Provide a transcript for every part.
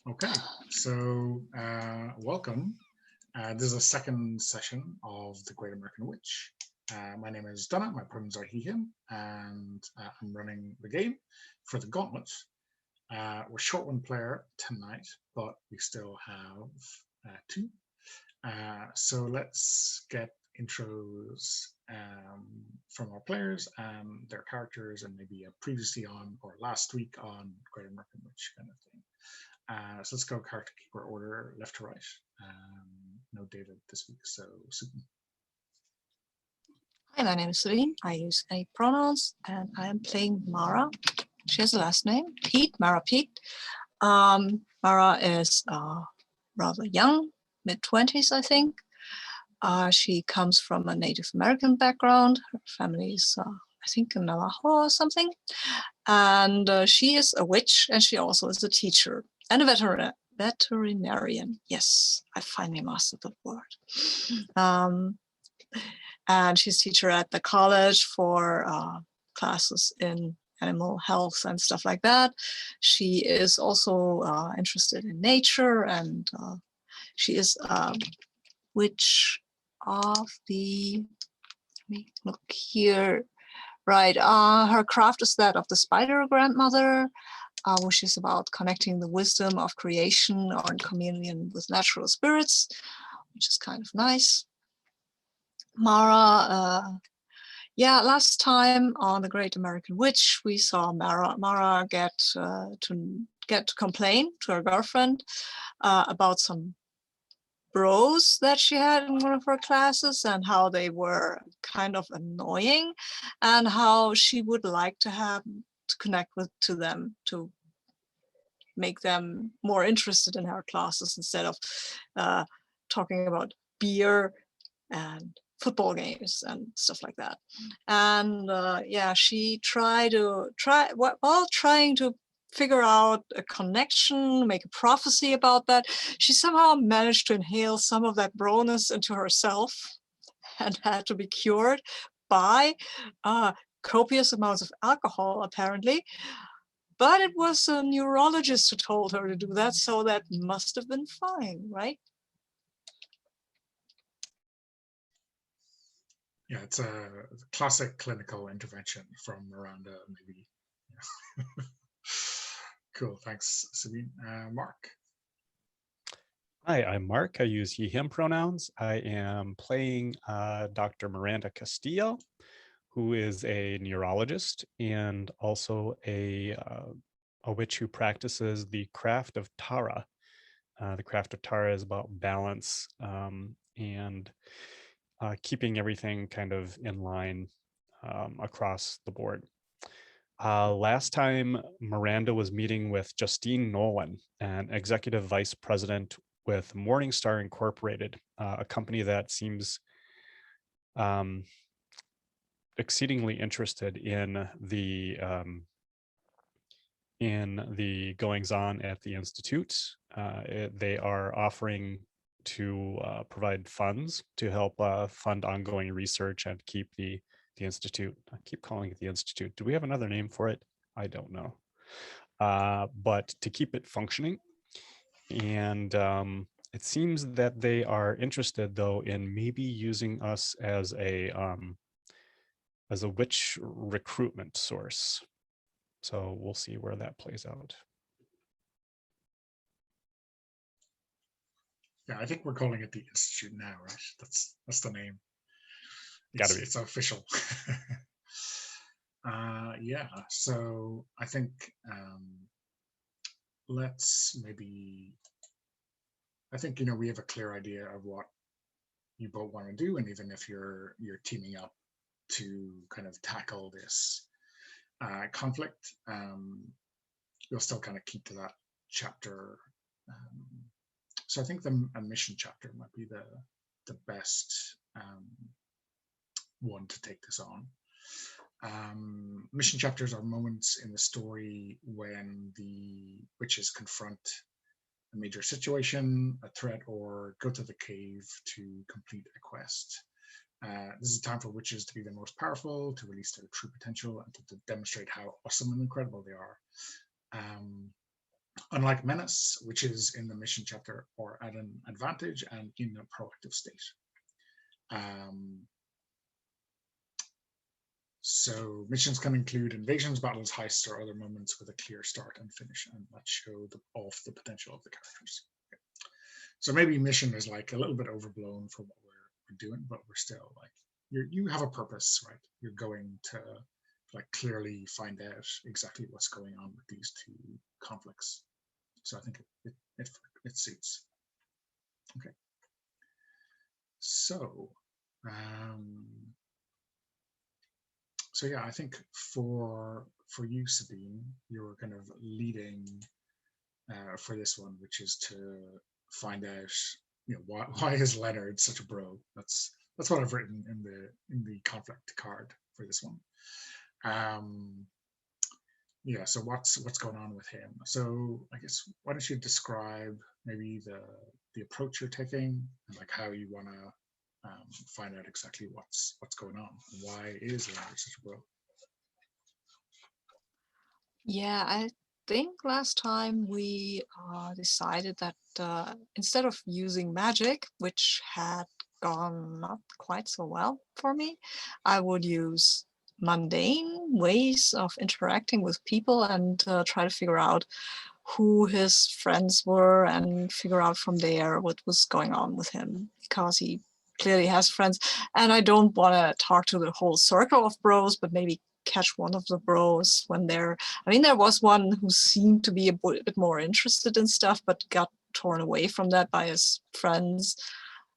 Okay, so welcome. This is a second session of The Great American Witch. My name is Donna, my pronouns are he, him, and I'm running the game for the Gauntlet. We're short one player tonight, but we still have two. So let's get intros from our players and their characters and maybe a previously on or last week on Great American Witch kind of thing. So let's go character keeper order left to right. No David this week, so Susan. Hi, my name is Celine. I use any pronouns and I am playing Mara. She has a last name, Pete, Mara Pete. Mara is rather young, mid-20s, I think. She comes from a Native American background. Her family is, I think, a Navajo or something. And she is a witch, and she also is a teacher and a veterinarian. Yes, I finally mastered the word. And she's teacher at the college for classes in animal health and stuff like that. She is also interested in nature, and she is a witch of the, let me look here, right, her craft is that of the spider grandmother, which is about connecting the wisdom of creation or in communion with natural spirits, which is kind of nice. Mara, last time on The Great American Witch, we saw Mara get to complain to her girlfriend about some bros that she had in one of her classes and how they were kind of annoying, and how she would like to connect to them to make them more interested in her classes instead of talking about beer and football games and stuff like that. And she trying to figure out a connection, make a prophecy about that. She somehow managed to inhale some of that broness into herself and had to be cured by copious amounts of alcohol, apparently. But it was a neurologist who told her to do that, so that must have been fine, right? Yeah, it's a classic clinical intervention from Miranda, maybe. Yeah. Cool, thanks, Sabine. Mark. Hi, I'm Mark. I use he, him pronouns. I am playing Dr. Miranda Castillo, who is a neurologist and also a witch who practices the craft of Tara. The craft of Tara is about balance and keeping everything kind of in line across the board. Last time, Miranda was meeting with Justine Nolan, an executive vice president with Morningstar Incorporated, a company that seems exceedingly interested in the goings-on at the Institute. They are offering to provide funds to help fund ongoing research and keep the Institute. I keep calling it the Institute. Do we have another name for it? I don't know. But to keep it functioning. And it seems that they are interested, though, in maybe using us as a witch recruitment source. So we'll see where that plays out. Yeah, I think we're calling it the Institute now, right? That's the name. Gotta be. It's official. Yeah, so I think let's maybe, I think, we have a clear idea of what you both want to do, and even if you're teaming up to kind of tackle this conflict, you'll still kind of keep to that chapter. So I think a mission chapter might be the best one to take this on. Mission chapters are moments in the story when the witches confront a major situation, a threat, or go to the cave to complete a quest. This is a time for witches to be the most powerful, to release their true potential, and to demonstrate how awesome and incredible they are. unlike Menace, which is in the mission chapter or at an advantage and in a proactive state. So missions can include invasions, battles, heists, or other moments with a clear start and finish, and that show off the potential of the characters. Okay. So maybe mission is like a little bit overblown for what we're doing, but we're still like you have a purpose, right? You're going to like clearly find out exactly what's going on with these two conflicts. So I think it suits. Okay. So. So yeah, I think for you, Sabine, you're kind of leading for this one, which is to find out, why is Leonard such a bro? That's what I've written in the conflict card for this one. Yeah, so what's going on with him? So I guess why don't you describe maybe the approach you're taking and like how you want to find out exactly what's going on. Why is Leonard such a bro? Yeah, I think last time we decided that instead of using magic, which had gone not quite so well for me, I would use mundane ways of interacting with people and try to figure out who his friends were and figure out from there what was going on with him, because he clearly has friends. And I don't want to talk to the whole circle of bros, but maybe catch one of the bros when there was one who seemed to be a bit more interested in stuff, but got torn away from that by his friends.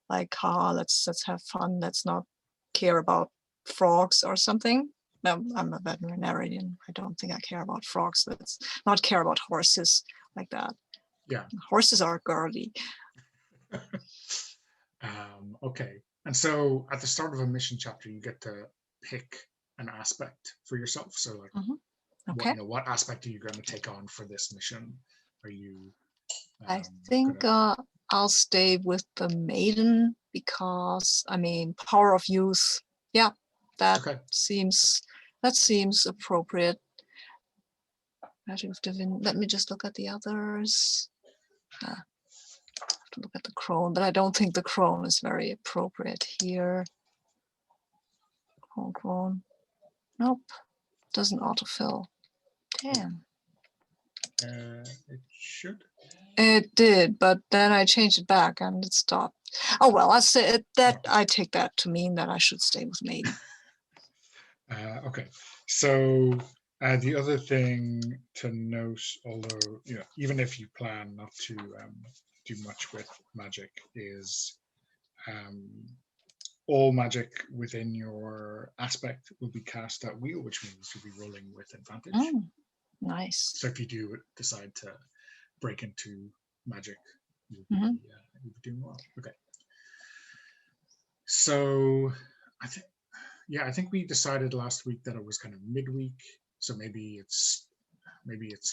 Like, let's have fun. Let's not care about frogs or something. No, I'm a veterinarian. I don't think I care about frogs. Let's not care about horses like that. Yeah. Horses are girly. Okay. And so at the start of a mission chapter, you get to pick an aspect for yourself. So like, okay. What aspect are you going to take on for this mission? Are you? I think I'll stay with the maiden because power of youth. Yeah, that seems appropriate. Magic of Divine. Let me just look at the others. I have to look at the crone, but I don't think the crone is very appropriate here. Crone. Nope. Doesn't autofill. Damn. It should. It did, but then I changed it back and it stopped. Oh well, I said that. I take that to mean that I should stay with maiden. Okay, so the other thing to note, although even if you plan not to do much with magic, is all magic within your aspect will be cast at will, which means you'll be rolling with advantage. Nice. So if you do decide to break into magic, you'll be doing well. Okay. So I think we decided last week that it was kind of midweek. So maybe it's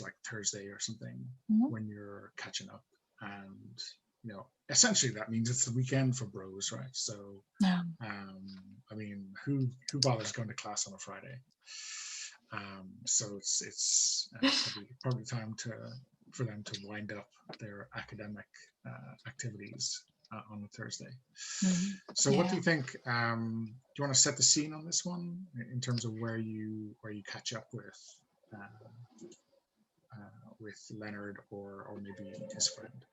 like Thursday or something when you're catching up, and essentially that means it's the weekend for bros, right? So who bothers going to class on a Friday? So it's probably time for them to wind up their academic activities on a Thursday. So what do you think? Do you want to set the scene on this one in terms of where you catch up with Leonard or maybe his friend?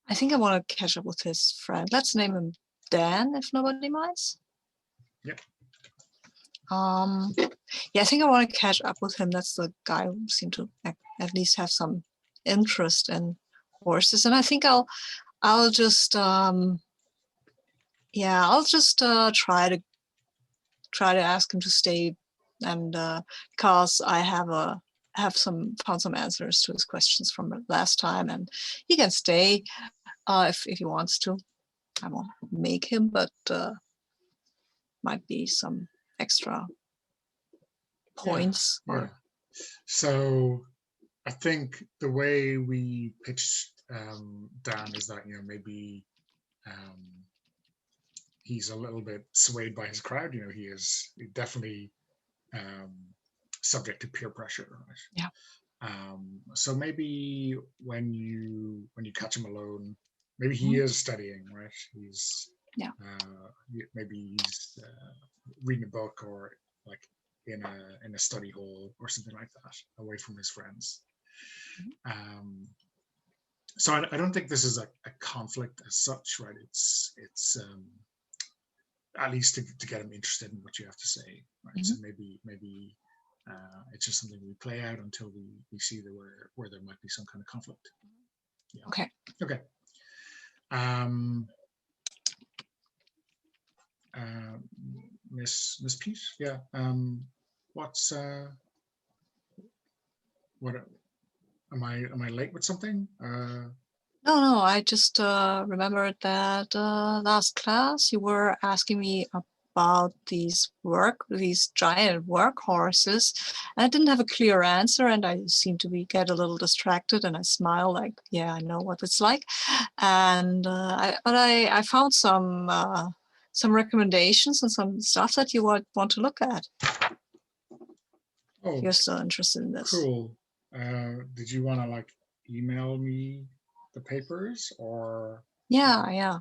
I think I want to catch up with his friend. Let's name him Dan, if nobody minds. Yep. Yeah, I think I want to catch up with him. That's the guy who seemed to at least have some interest in horses, and I think I'll just try to ask him to stay, and because I found some answers to his questions from last time, and he can stay if he wants to. I won't make him, but might be some extra points. Yeah. So I think the way we pitched Dan is that maybe he's a little bit swayed by his crowd. He is definitely subject to peer pressure, right? Yeah. So maybe when you catch him alone, maybe he is studying, right? He's Yeah. maybe he's reading a book or like in a study hall or something like that, away from his friends. So I don't think this is a conflict as such, right? It's at least to get him interested in what you have to say, right? So maybe it's just something we play out until we see where there might be some kind of conflict. Yeah. Okay. Okay. Miss Pete, yeah. What's what am I late with something? No, I just remembered that last class you were asking me about these giant workhorses. And I didn't have a clear answer, and I seemed to get a little distracted. And I smiled, like, "Yeah, I know what it's like." And I found some recommendations and some stuff that you would want to look at. Oh, if you're still interested in this. Cool. Did you want to like email me the papers or? Yeah.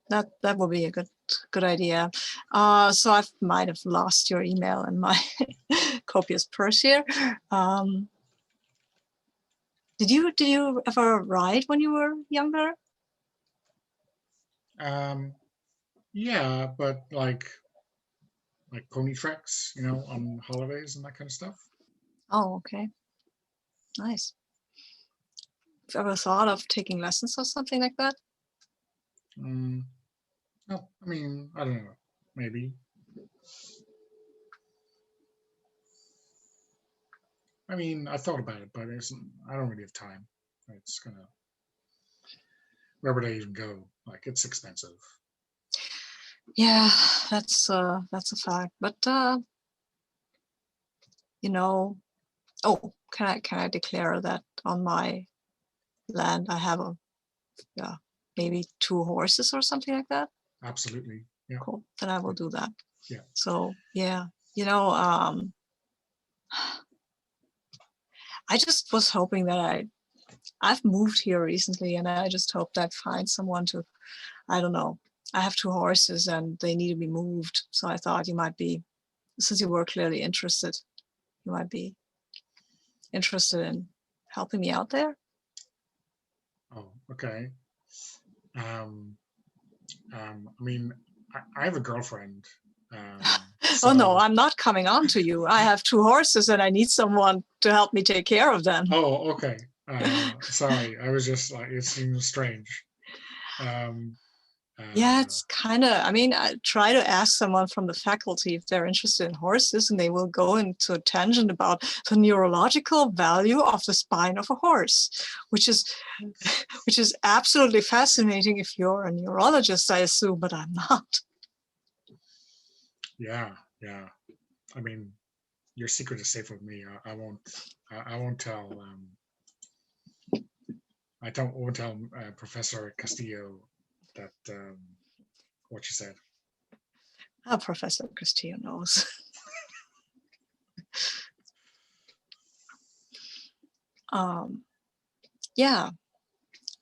That would be a good idea. So I might have lost your email in my copious purse here. Did you ever write when you were younger? Yeah, but like pony tracks, on holidays and that kind of stuff. Oh, okay. Nice. Have you ever thought of taking lessons or something like that? No, I mean, I don't know. Maybe. I mean, I thought about it, but I don't really have time. It's gonna where would I even go? Like, it's expensive. Yeah, that's a fact. But oh, can I declare that on my land I have maybe 2 horses or something like that? Absolutely. Yeah. Cool. Then I will do that. Yeah. So yeah, I just was hoping that I've moved here recently, and I just hoped I'd find someone to, I don't know. I have 2 horses and they need to be moved. So I thought you might be, since you were clearly interested, you might be interested in helping me out there. Oh, okay. I mean, I have a girlfriend. Oh no, I'm not coming on to you. I have 2 horses and I need someone to help me take care of them. Oh, okay. Sorry, I was just like, it seems strange. Yeah, it's kind of, I try to ask someone from the faculty if they're interested in horses, and they will go into a tangent about the neurological value of the spine of a horse, which is absolutely fascinating if you're a neurologist, I assume, but I'm not. Yeah. I mean, your secret is safe with me. I won't tell. I won't tell Professor Castillo that what you said. Professor Castillo knows. Yeah,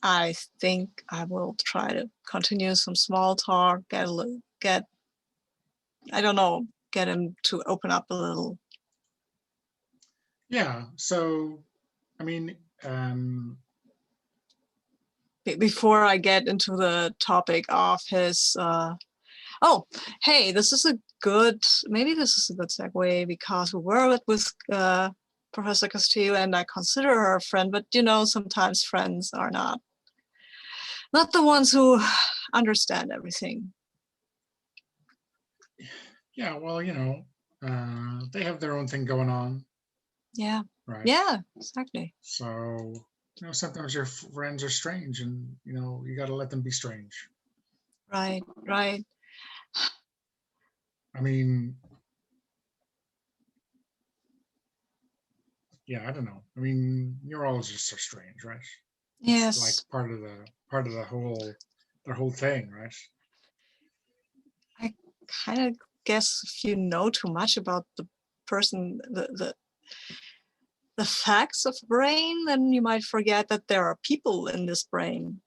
I think I will try to continue some small talk, get him to open up a little. Yeah. So, I mean, before I get into the topic of his, hey, maybe this is a good segue, because we were with Professor Castillo, and I consider her a friend, but sometimes friends are not the ones who understand everything. Yeah, well, they have their own thing going on. Yeah. Right. Yeah, exactly. So, sometimes your friends are strange, and you got to let them be strange. Right. I mean, yeah, I don't know. I mean, neurologists are strange, right? Yes. It's like part of the whole thing, right? I kind of guess if you know too much about the person, the facts of brain, then you might forget that there are people in this brain.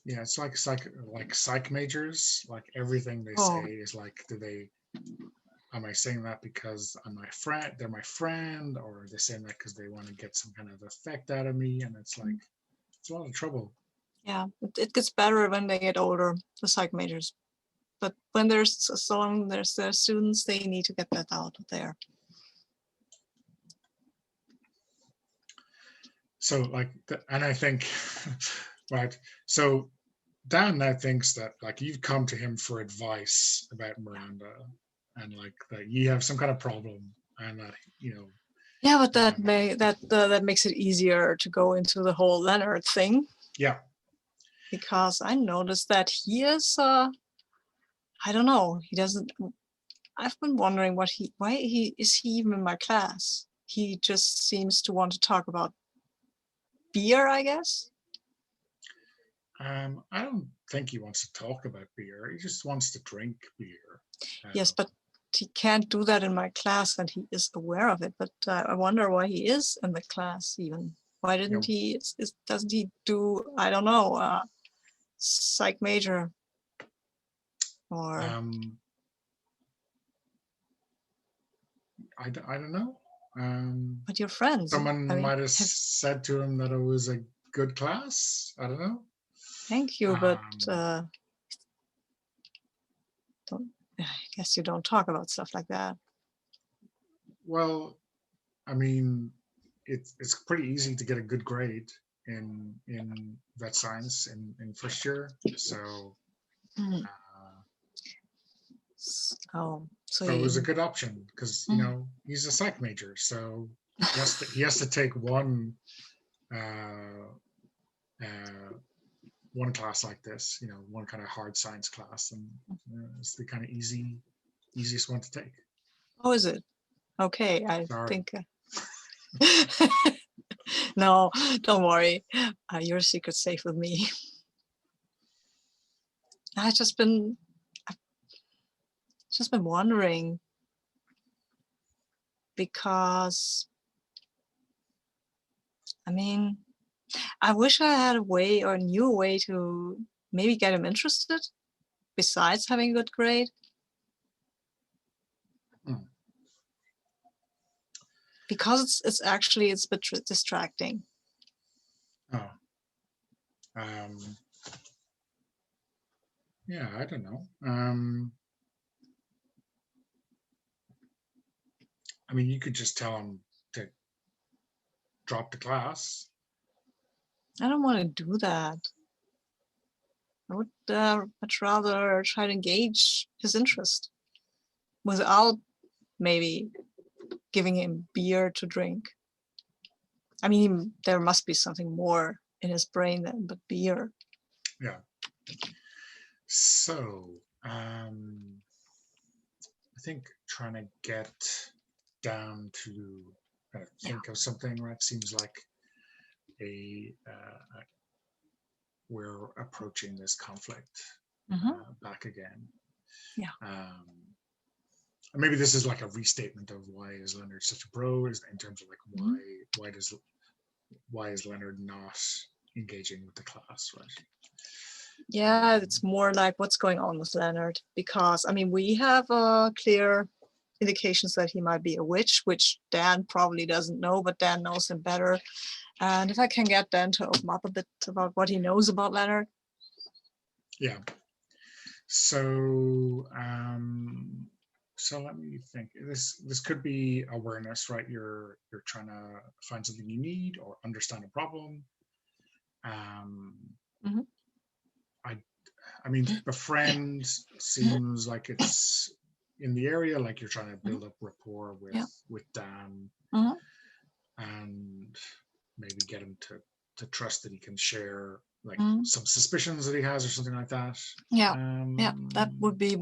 Yeah, it's like psych majors. Like everything they Oh. say is like, am I saying that because I'm my friend? They're my friend, or are they saying that because they want to get some kind of effect out of me? And it's like it's a lot of trouble. Yeah, it gets better when they get older, the psych majors. But when there's their students, they need to get that out there. So like, and I think, right. So Dan now thinks that like you've come to him for advice about Miranda, and like that you have some kind of problem, and that Yeah, but that makes it easier to go into the whole Leonard thing. Yeah. Because I noticed that he is, I don't know, he doesn't. I've been wondering why is he even in my class? He just seems to want to talk about beer, I guess. I don't think he wants to talk about beer. He just wants to drink beer. Yes, but he can't do that in my class, and he is aware of it. But I wonder why he is in the class even. Why didn't he? Doesn't he do? I don't know. Psych major. Or I don't know. But your friends. Someone might have said to him that it was a good class. I don't know. Thank you, but I guess you don't talk about stuff like that. Well, I mean, it's pretty easy to get a good grade in vet science in first year. So. So it was a good option because he's a psych major, so he has to take one class like this, one kind of hard science class, and it's the kind of easiest one to take. Oh, is it? Okay, I Sorry. think. No, don't worry. Your secret's safe with me. I've just been wondering because, I mean, I wish I had a way or knew a way to maybe get him interested besides having a good grade. Because it's actually a bit distracting. Oh. Yeah, I don't know. I mean, you could just tell him to drop the class. I don't want to do that. I would much rather try to engage his interest without maybe giving him beer to drink. I mean, there must be something more in his brain than but beer. Yeah. So, I think trying to get down to think of something, right? Seems like we're approaching this conflict back again. Yeah. Maybe this is like a restatement of why is Leonard such a bro, is in terms of like why is Leonard not engaging with the class, right? Yeah, it's more like what's going on with Leonard, because I mean we have clear indications that he might be a witch, which Dan probably doesn't know, but Dan knows him better. And if I can get Dan to open up a bit about what he knows about Leonard. Yeah. So so let me think. This could be awareness, right? You're trying to find something you need or understand a problem. I mean, befriend seems like it's in the area, like you're trying to build up rapport with Dan, and maybe get him to trust that he can share like some suspicions that he has or something like that. Yeah, that would be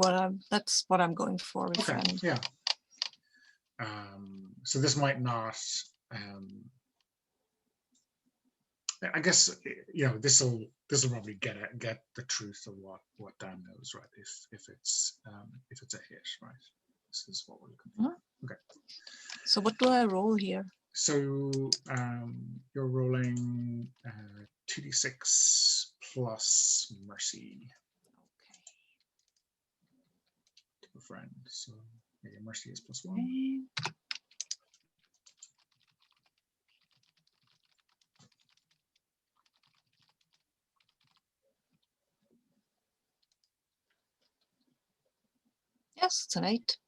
that's what I'm going for with friend. Yeah. So this might not. I guess this will probably get the truth of what Dan knows, right? If it's a hit, right? This is what we're looking for. Okay. So what do I roll here? So you're rolling 2d6 plus mercy to a friend. So your mercy is +1. Okay. Yes, it's an 8.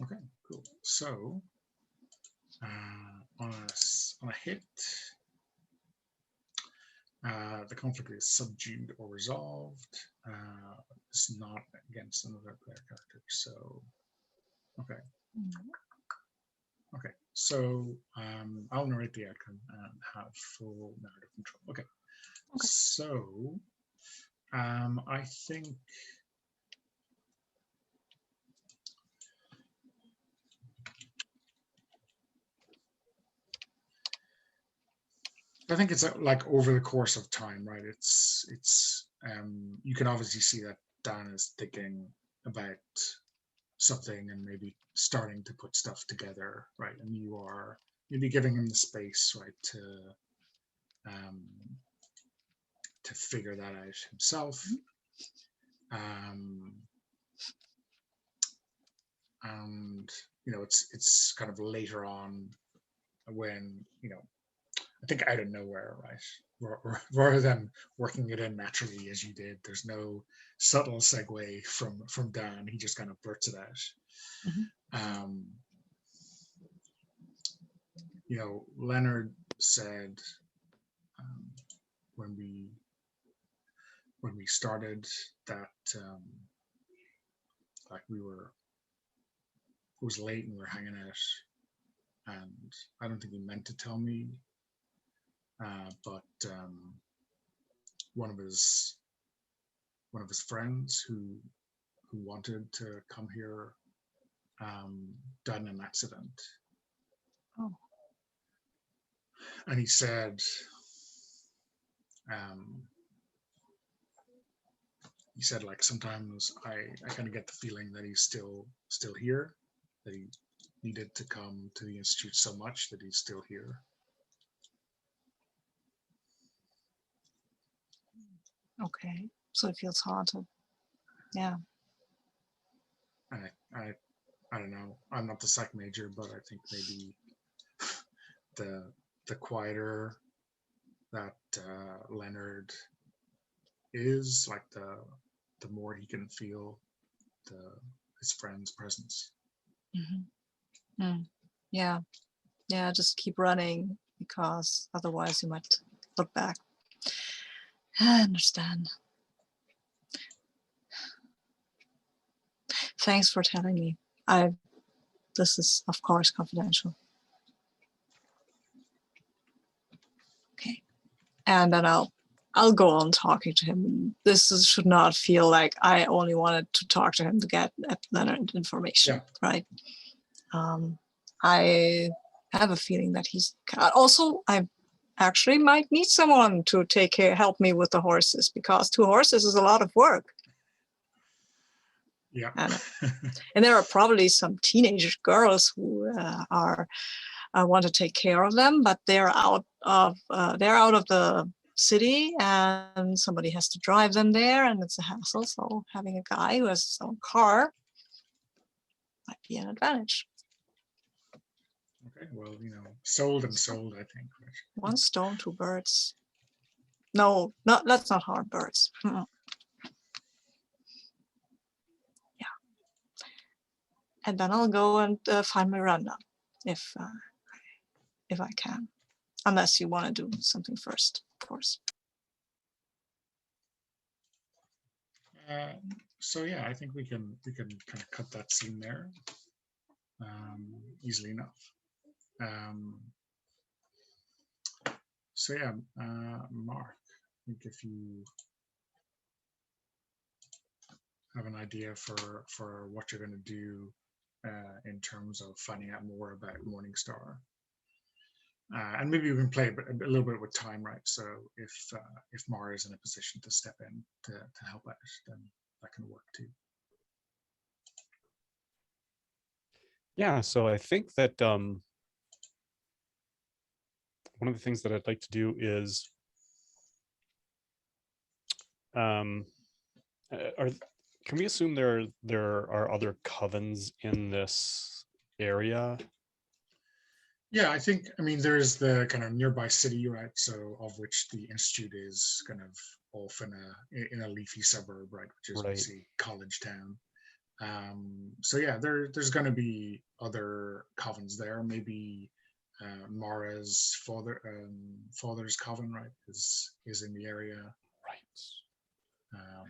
Okay, cool. So on a hit, the conflict is subdued or resolved. It's not against another player character. So, okay. Okay, so I'll narrate the outcome and have full narrative control. Okay. So I think it's like over the course of time, right? It's you can obviously see that Dan is thinking about something and maybe starting to put stuff together, right? And you are maybe giving him the space, right, to figure that out himself. And it's kind of later on when I think out of nowhere, right? Rather than working it in naturally as you did, there's no subtle segue from Dan. He just kind of blurts it out. Leonard said when we started that like it was late and we were hanging out, and I don't think he meant to tell me, but one of his friends who wanted to come here died in an accident. Oh. And he said like sometimes I kind of get the feeling that he's still here, that he needed to come to the Institute so much that he's still here. Okay, so it feels hard to, yeah. I don't know. I'm not the psych major, but I think maybe the quieter that Leonard is, like the more he can feel his friend's presence. Yeah, just keep running, because otherwise you might look back. I understand. Thanks for telling me. This is of course confidential. Okay, and then I'll go on talking to him. Should not feel like I only wanted to talk to him to get at Leonard information, right? I have a feeling that he's also, I actually might need someone to help me with the horses, because 2 horses is a lot of work. Yeah. And there are probably some teenage girls who want to take care of them, but they're out of the city, and somebody has to drive them there, and it's a hassle. So having a guy who has his own car might be an advantage. Okay, well, sold and sold, I think. Right? 1 stone, 2 birds. No, let's not harm birds. Yeah. And then I'll go and find Miranda, if I can, unless you want to do something first, of course. So yeah, I think we can kind of cut that scene there easily enough. So yeah, Mark, I think if you have an idea for what you're going to do in terms of finding out more about Morningstar, and maybe you can play a little bit with time, right? So if Mara is in a position to step in to help out, then that can work too. Yeah, so I think that one of the things that I'd like to do is um, are can we assume there are other covens in this area? Yeah, I mean, there's the kind of nearby city, right? So of which the institute is kind of off in a leafy suburb, right? Which is Right. obviously college town. So yeah, there's going to be other covens there. Maybe Mara's father's coven, right, is in the area. Right. Um,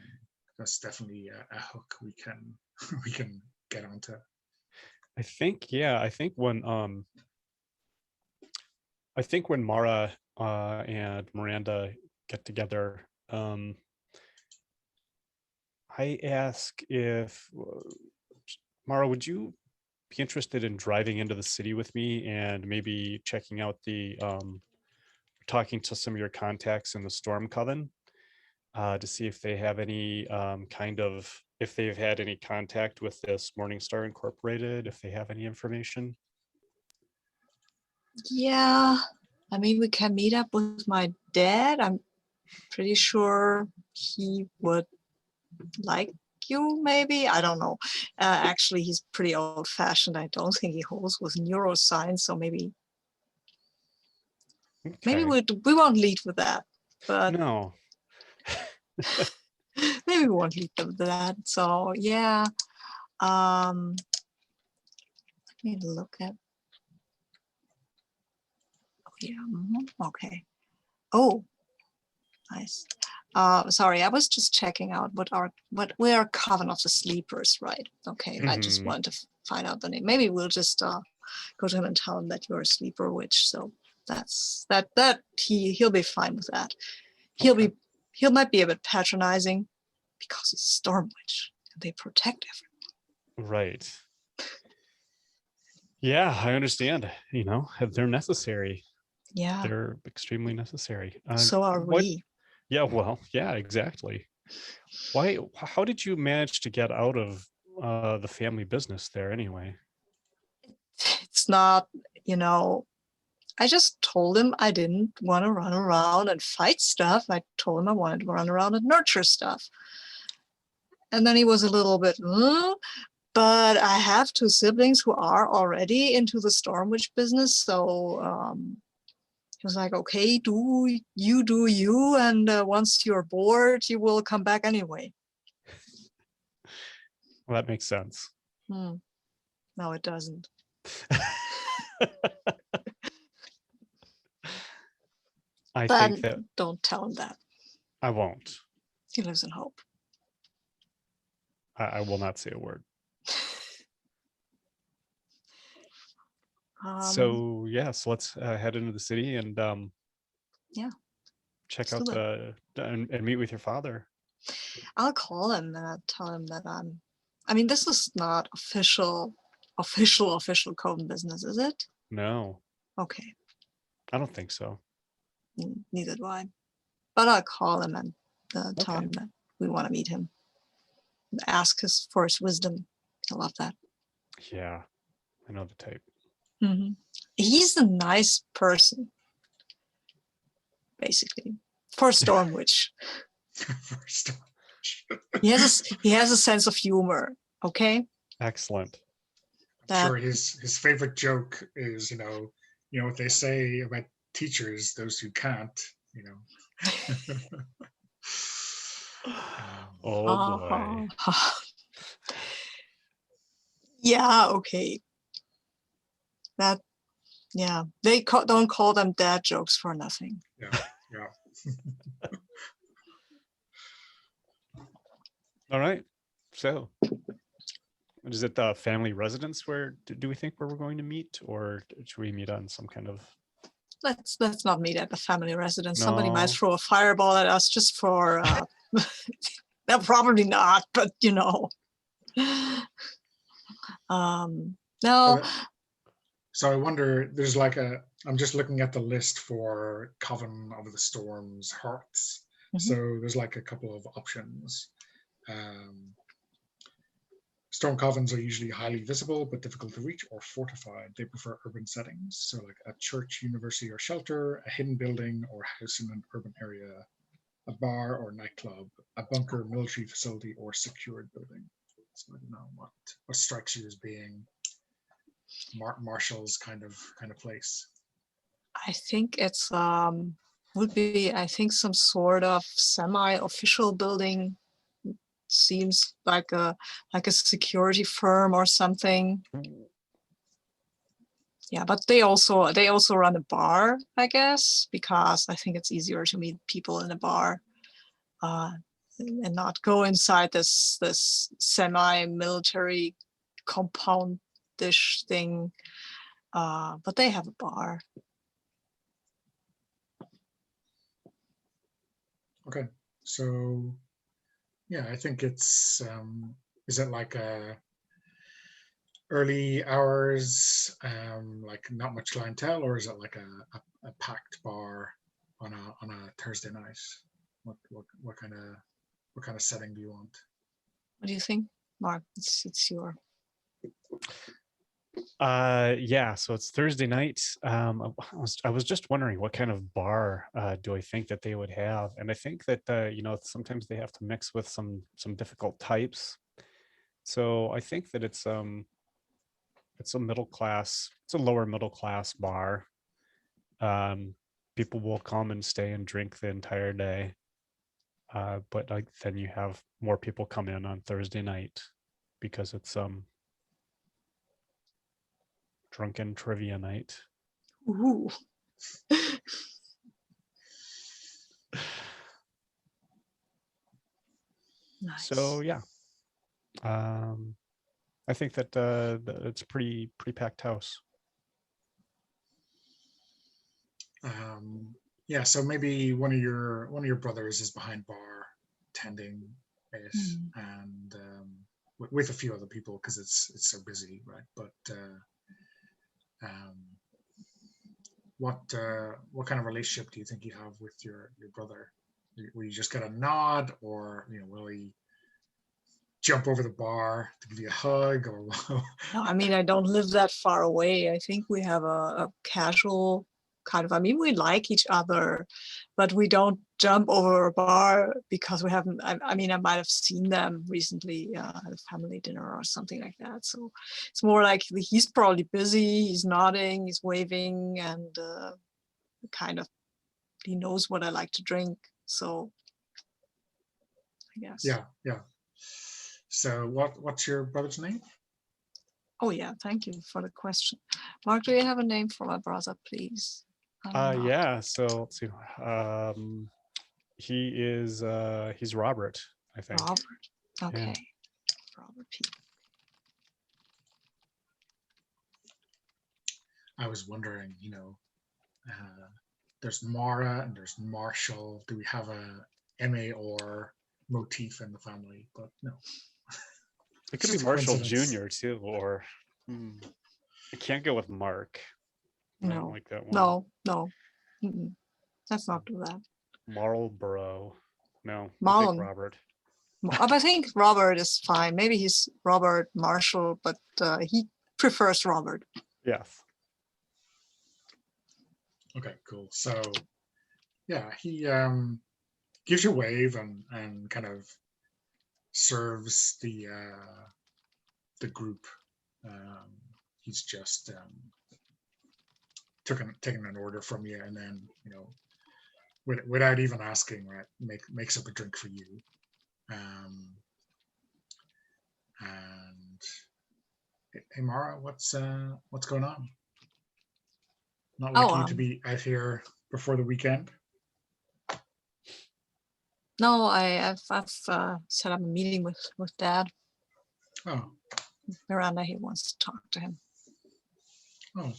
that's definitely a hook we can we can get onto. I think, yeah, I think when Mara and Miranda get together, I ask if Mara, would you be interested in driving into the city with me and maybe checking out talking to some of your contacts in the Storm Coven to see if they have any if they've had any contact with this Morningstar Incorporated, if they have any information? Yeah, I mean, we can meet up with my dad. I'm pretty sure he would like you, maybe. I don't know. Actually, he's pretty old-fashioned. I don't think he holds with neuroscience, so maybe Okay. we won't lead with that. But No. maybe we won't lead with that. So yeah. Let me look at. Oh, yeah. Okay. Oh, nice. Sorry, I was just checking out what we are Coven of the Sleepers, right? Okay, I just Mhm. wanted to find out the name. Maybe we'll just go to him and tell him that you're a sleeper witch. So that's that he'll be fine with that. Okay. He might be a bit patronizing because he's Storm Witch and they protect everyone. Right. Yeah, I understand. They're necessary. Yeah, They're extremely necessary. so are What? we. Yeah, well, yeah, exactly. Why? How did you manage to get out of the family business there anyway? It's not, you know, I just told him I didn't want to run around and fight stuff. I told him I wanted to run around and nurture stuff. And then he was a little bit, but I have two siblings who are already into the Storm Witch business. So he was like, okay, do you. And once you're bored, you will come back anyway. Well, that makes sense. No, it doesn't. I But think that don't tell him that. I won't. He lives in hope. I will not say a word. So yes, let's head into the city and yeah, check let's out do it. and meet with your father. I'll call him and I'll tell him that I mean, this is not official Coven business, is it? No, Okay, I don't think so. neither do I. But I'll call him and tell Okay. him that we want to meet him. Ask for his wisdom. I love that. Yeah, I know the type. Mm-hmm. He's a nice person, basically, for Storm Witch. He has a sense of humor. Okay. Excellent. I'm sure his favorite joke is what they say about teachers, those who can't. Oh boy. Yeah. Okay. That. Yeah. They don't call them dad jokes for nothing. Yeah. Yeah. All right. So, is it the family residence where do we think where we're going to meet, or should we meet on some kind of? Let's not meet at the family residence. No. Somebody might throw a fireball at us just for. No, probably not. But no. So I wonder. There's I'm just looking at the list for Coven of the Storm's Hearts. So there's a couple of options. Stone covens are usually highly visible but difficult to reach or fortified. They prefer urban settings, so like a church, university, or shelter, a hidden building or house in an urban area, a bar or nightclub, a bunker, military facility, or secured building. So I don't know what strikes you as being Marshall's kind of place. I think it's would be, I think, some sort of semi-official building. Seems like a security firm or something. Yeah, but they also run a bar, I guess, because I think it's easier to meet people in a bar and not go inside this semi-military compound-ish thing. But they have a bar. Okay, so yeah, I think it's is it like early hours, like not much clientele, or is it like a packed bar on a Thursday night? What kind of setting do you want? What do you think, Mark? It's your. Yeah, so it's Thursday night. I was just wondering what kind of bar do I think that they would have, and I think that sometimes they have to mix with some difficult types. So I think that it's a lower middle class bar. People will come and stay and drink the entire day, but like then you have more people come in on Thursday night because it's drunken trivia night. Ooh. Nice. So yeah, I think that it's pretty packed house. Yeah, so maybe one of your brothers is behind bar tending it, and with a few other people because it's so busy, right? But what kind of relationship do you think you have with your brother? Will you just get a nod, or will he jump over the bar to give you a hug, or No, I mean, I don't live that far away. I think we have a casual kind of, I mean, we like each other, but we don't jump over a bar because we haven't, I mean, I might have seen them recently at a family dinner or something like that. So it's more like he's probably busy, he's nodding, he's waving, and kind of, he knows what I like to drink. So I guess. Yeah. So what's your brother's name? Oh yeah, thank you for the question. Mark, do you have a name for my brother, please? Yeah, so let's see. He's Robert, I think. Robert. Okay. Yeah. Robert P. I was wondering, there's Mara and there's Marshall. Do we have a MA or motif in the family? But no. It could be Marshall Jr. too, or I can't go with Mark. I don't like that one. No. Let's not do that. Marlborough. No, I think Robert. I think Robert is fine. Maybe he's Robert Marshall, but he prefers Robert. Yes. Okay, cool. So yeah, he gives you a wave and kind of serves the group. He's just taking an order from you, and then without even asking, right, makes up a drink for you. And hey Mara, what's going on? Not looking to be out here before the weekend. No, I've set up a meeting with Dad. Oh. Miranda, he wants to talk to him. Oh.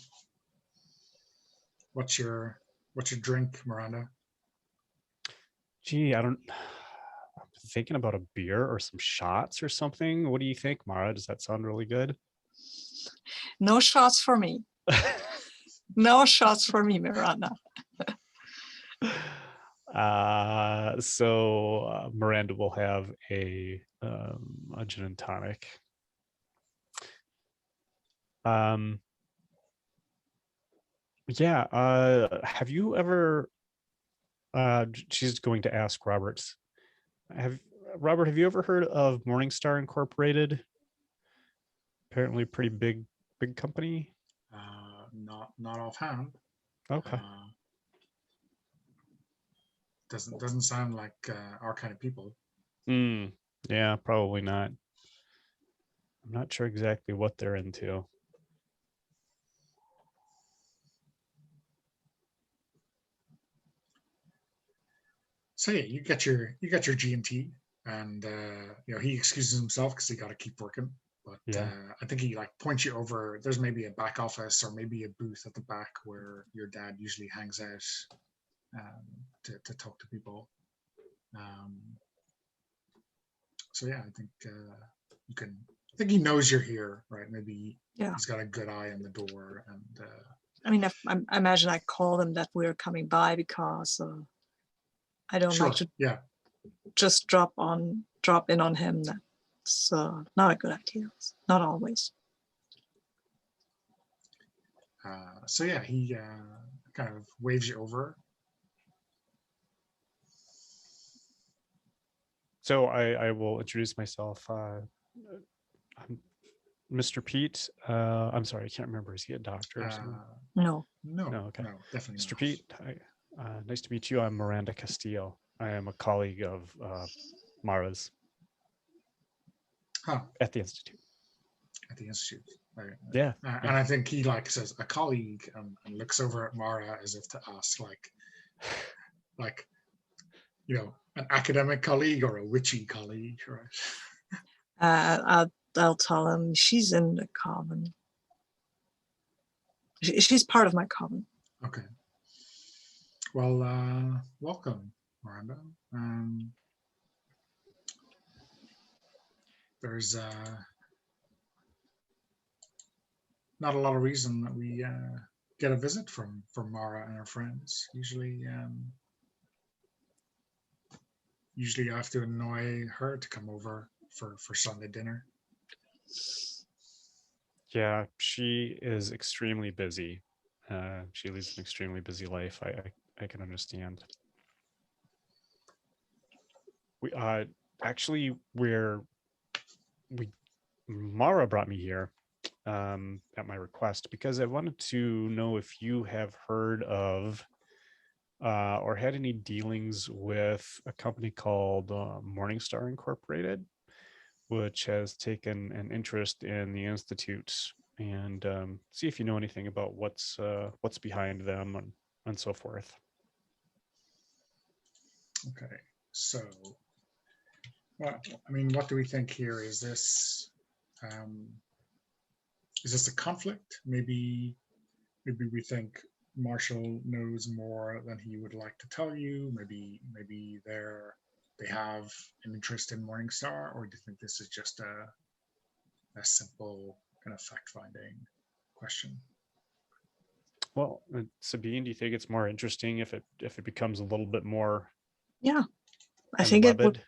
What's your drink, Miranda? Gee, I'm thinking about a beer or some shots or something. What do you think, Mara? Does that sound really good? No shots for me. No shots for me, Miranda. So Miranda will have a gin and tonic. Yeah. Have you ever? She's going to ask Roberts. Robert? Have you ever heard of Morningstar Incorporated? Apparently, pretty big company. Not offhand. Okay. Doesn't sound like our kind of people. Yeah, probably not. I'm not sure exactly what they're into. So yeah, you got your G&T, and he excuses himself because he got to keep working. But Yeah. I think he like points you over. There's maybe a back office or maybe a booth at the back where your dad usually hangs out to talk to people. So yeah, I think you can. I think he knows you're here, right? Maybe Yeah. he's got a good eye on the door, and I mean, I imagine I call them that we're coming by because I don't like to just drop in on him. That's not a good idea. Not always. So yeah, he kind of waves you over. So I will introduce myself. I'm Mr. Pete. I'm sorry, I can't remember. Is he a doctor or something? No. Okay. No, definitely Mr. not. Pete, hi. Nice to meet you. I'm Miranda Castillo. I am a colleague of Mara's at the Institute. At the Institute. Right. Yeah. And I think he like says a colleague and looks over at Mara as if to ask like an academic colleague or a witchy colleague, right? I'll tell him she's in the coven. She's part of my coven. Okay. Well, welcome, Miranda. There's not a lot of reason that we get a visit from Mara and her friends. Usually I have to annoy her to come over for Sunday dinner. Yeah, she is extremely busy. She leads an extremely busy life. I can understand. We actually Mara brought me here at my request because I wanted to know if you have heard of or had any dealings with a company called Morningstar Incorporated, which has taken an interest in the Institute, and see if you know anything about what's behind them and so forth. Okay, so, well, I mean, what do we think here? Is this a conflict? Maybe we think Marshall knows more than he would like to tell you. Maybe they have an interest in Morningstar, or do you think this is just a simple kind of fact-finding question? Well, Sabine, do you think it's more interesting if it becomes a little bit more? Yeah, I think it would.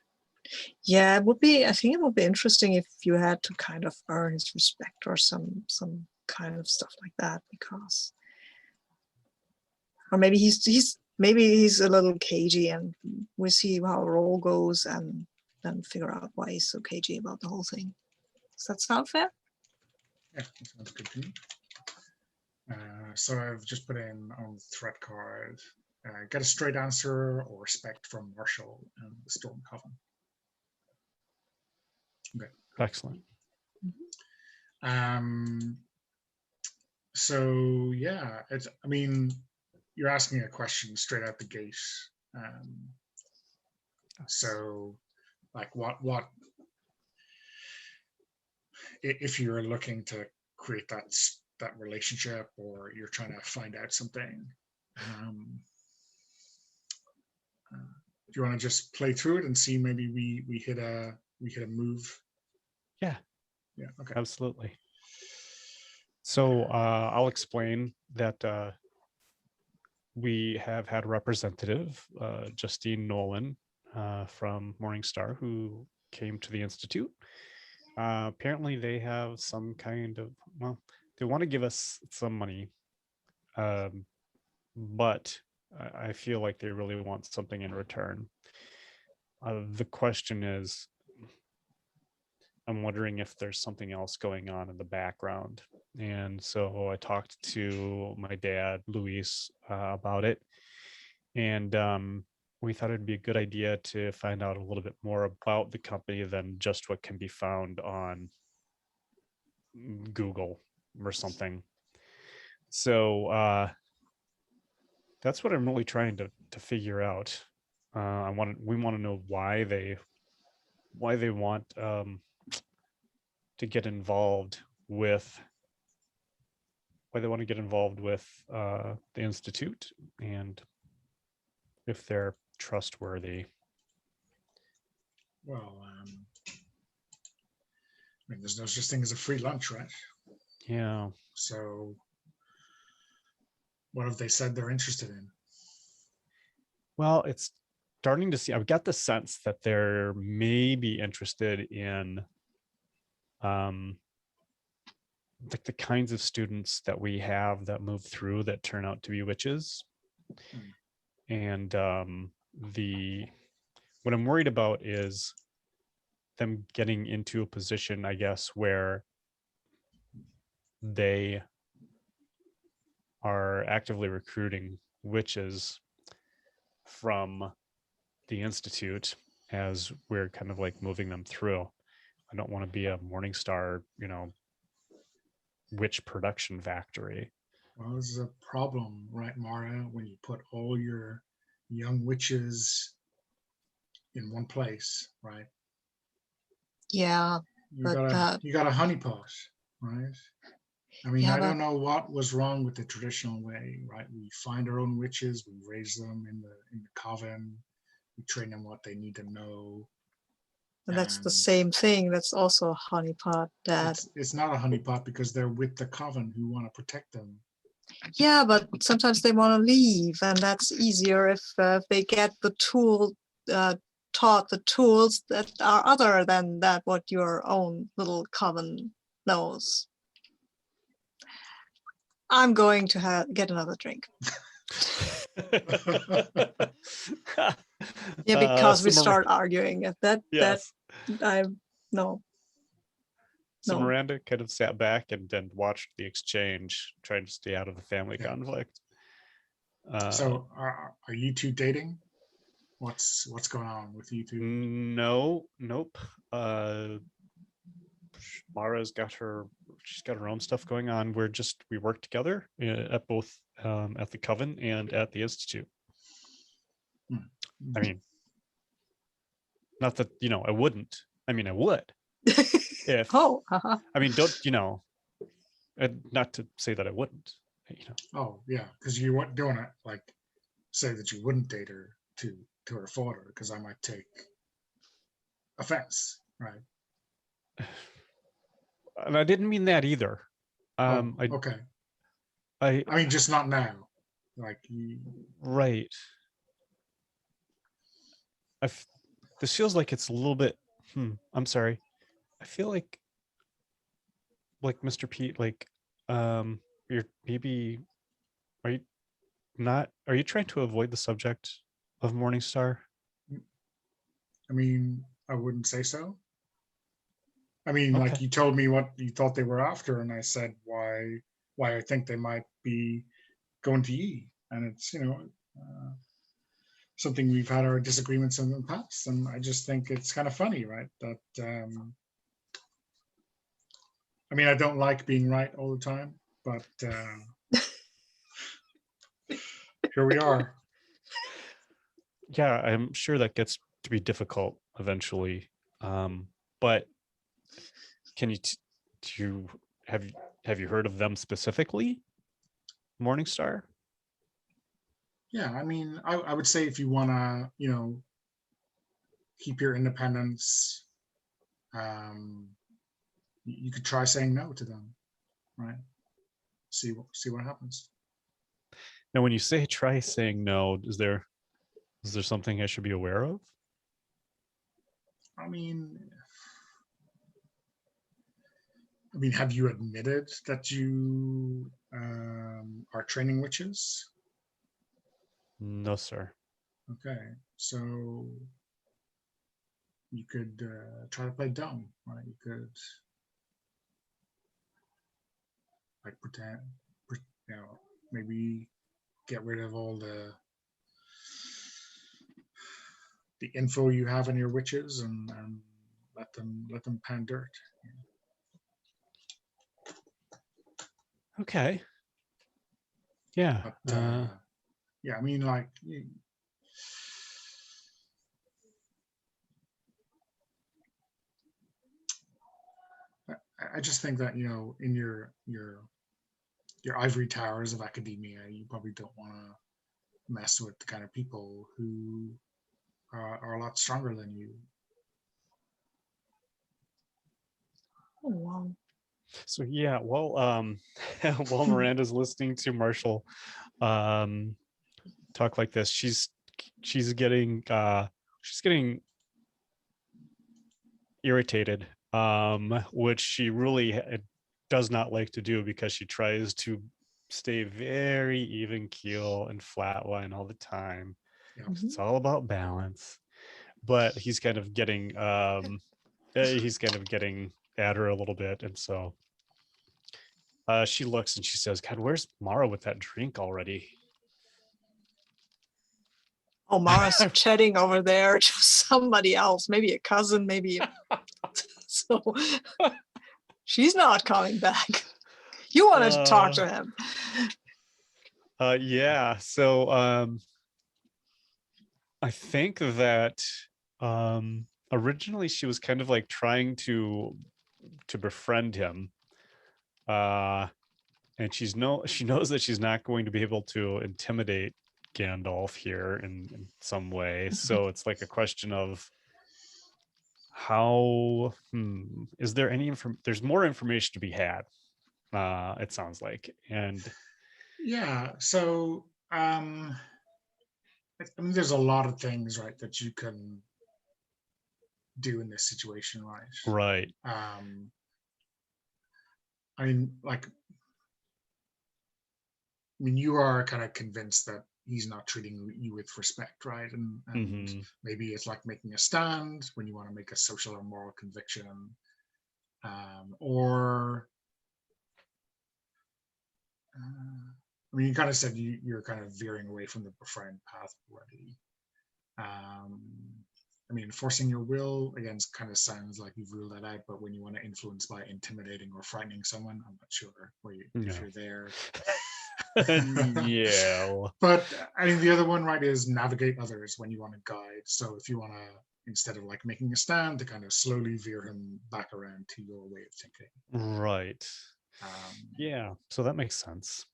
Yeah, it would be. I think it would be interesting if you had to kind of earn his respect or some kind of stuff like that, because, or maybe he's a little cagey, and we see how a roll goes and then figure out why he's so cagey about the whole thing. Does that sound fair? Yeah, that sounds good to me. So I've just put in on the threat card, get a straight answer or respect from Marshall and the Storm Coven. Okay. Excellent. So yeah, I mean, you're asking a question straight out the gate. So like what if you're looking to create that relationship, or you're trying to find out something, do you want to just play through it and see maybe we hit a move? Yeah. Okay, absolutely. So I'll explain that we have had a representative, Justine Nolan, from Morningstar, who came to the Institute. Apparently they have some kind of, well, they want to give us some money, but I feel like they really want something in return. The question is, I'm wondering if there's something else going on in the background. And so I talked to my dad, Luis, about it. And we thought it'd be a good idea to find out a little bit more about the company than just what can be found on Google or something. So that's what I'm really trying to figure out. We want to know why they want to get involved with why they want to get involved with the institute, and if they're trustworthy. Well, I mean, there's no such thing as a free lunch, right? Yeah. So what have they said they're interested in? Well, it's starting to see, I've got the sense that they're maybe interested in like the kinds of students that we have that move through that turn out to be witches. And what I'm worried about is them getting into a position, I guess, where they are actively recruiting witches from the institute as we're kind of like moving them through. I don't want to be a Morningstar, witch production factory. Well, this is a problem, right, Mara, when you put all your young witches in one place, right? Yeah, You but got a honeypot, right? I mean, yeah, I but don't know what was wrong with the traditional way, right? We find our own witches, we raise them in the coven, we train them what they need to know. that's the And same thing. That's also a honeypot. That it's not a honeypot because they're with the coven who want to protect them. yeah, but sometimes they want to leave, and that's easier if they get the tool taught the tools that are other than that what your own little coven knows. I'm going to get another drink. Yeah, because we start arguing at that. Yes. I no. So No. Miranda kind of sat back and watched the exchange, trying to stay out of the family conflict. So are you two dating? What's going on with you two? No, nope. Mara's she's got her own stuff going on. We work together at both at the Coven and at the Institute. I mean, not that, I wouldn't. I mean, I would. If I mean, don't, not to say that I wouldn't, Oh yeah, because you weren't doing it like say that you wouldn't date her to her father, because I might take offense, right? And I didn't mean that either. Okay. I mean, just not now. Like right. This feels like it's a little bit. I'm sorry. I feel like Mr. Pete, you're maybe. Are you not? Are you trying to avoid the subject of Morningstar? I mean, I wouldn't say so. I mean, Okay. like you told me what you thought they were after, and I said why I think they might be going to ye, and it's something we've had our disagreements in the past, and I just think it's kind of funny, right? That I mean, I don't like being right all the time, but here we are. Yeah, I'm sure that gets to be difficult eventually. But can you have you heard of them specifically? Morningstar? Yeah, I mean, I would say if you want to, keep your independence, you could try saying no to them, right? See what happens. Now, when you say try saying no, is there something I should be aware of? I mean, I mean, have you admitted that you are training witches? No, sir. Okay, so you could try to play dumb, right? You could like pretend, you know, maybe get rid of all the info you have on your witches and let them pan dirt. Okay. Yeah. But yeah, I mean, like, I just think that, you know, in your ivory towers of academia, you probably don't want to mess with the kind of people who are a lot stronger than you. Oh, wow. So yeah, well, while Miranda's listening to Marshall talk like this, she's getting irritated, which she really does not like to do, because she tries to stay very even keel and flatline all the time. Yeah. It's all about balance. But he's kind of getting at her a little bit, and so she looks and she says, God, where's Mara with that drink already? Oh, Mara's chatting over there to somebody else, maybe a cousin, maybe. So she's not coming back. You wanted to talk to him. Yeah. So I think that originally she was kind of like trying to befriend him. And she knows that she's not going to be able to intimidate Gandalf here in some way. So it's like a question of how is there any there's more information to be had, it sounds like. And Yeah. So I mean, there's a lot of things, right, that you can do in this situation, right? right. I mean, like, I mean, you are kind of convinced that he's not treating you with respect, right? And maybe it's like making a stand when you want to make a social or moral conviction, or I mean, you kind of said you're kind of veering away from the befriend path already. I mean, forcing your will again kind of sounds like you've ruled that out, but when you want to influence by intimidating or frightening someone, I'm not sure if you're there. Yeah. But I mean, the other one, right, is navigate others when you want to guide. So if you want to, instead of like making a stand, to kind of slowly veer him back around to your way of thinking. Right. Yeah. So that makes sense.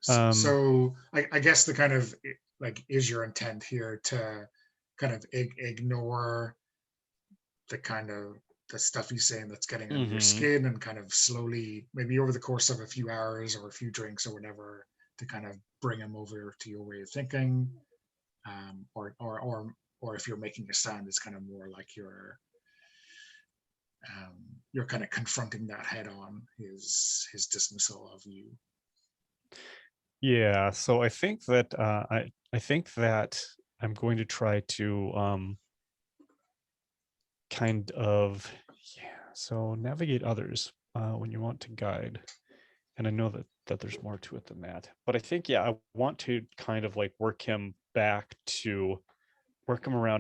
So I guess the kind of like, is your intent here to kind of ignore the kind of the stuff he's saying that's getting under your skin, and kind of slowly, maybe over the course of a few hours or a few drinks or whatever, to kind of bring him over to your way of thinking, or if you're making a stand, it's kind of more like you're kind of confronting that head on, his dismissal of you. Yeah, so I think that I think that I'm going to try to kind of, so navigate others when you want to guide. And I know that there's more to it than that. But I think, yeah, I want to kind of like work him around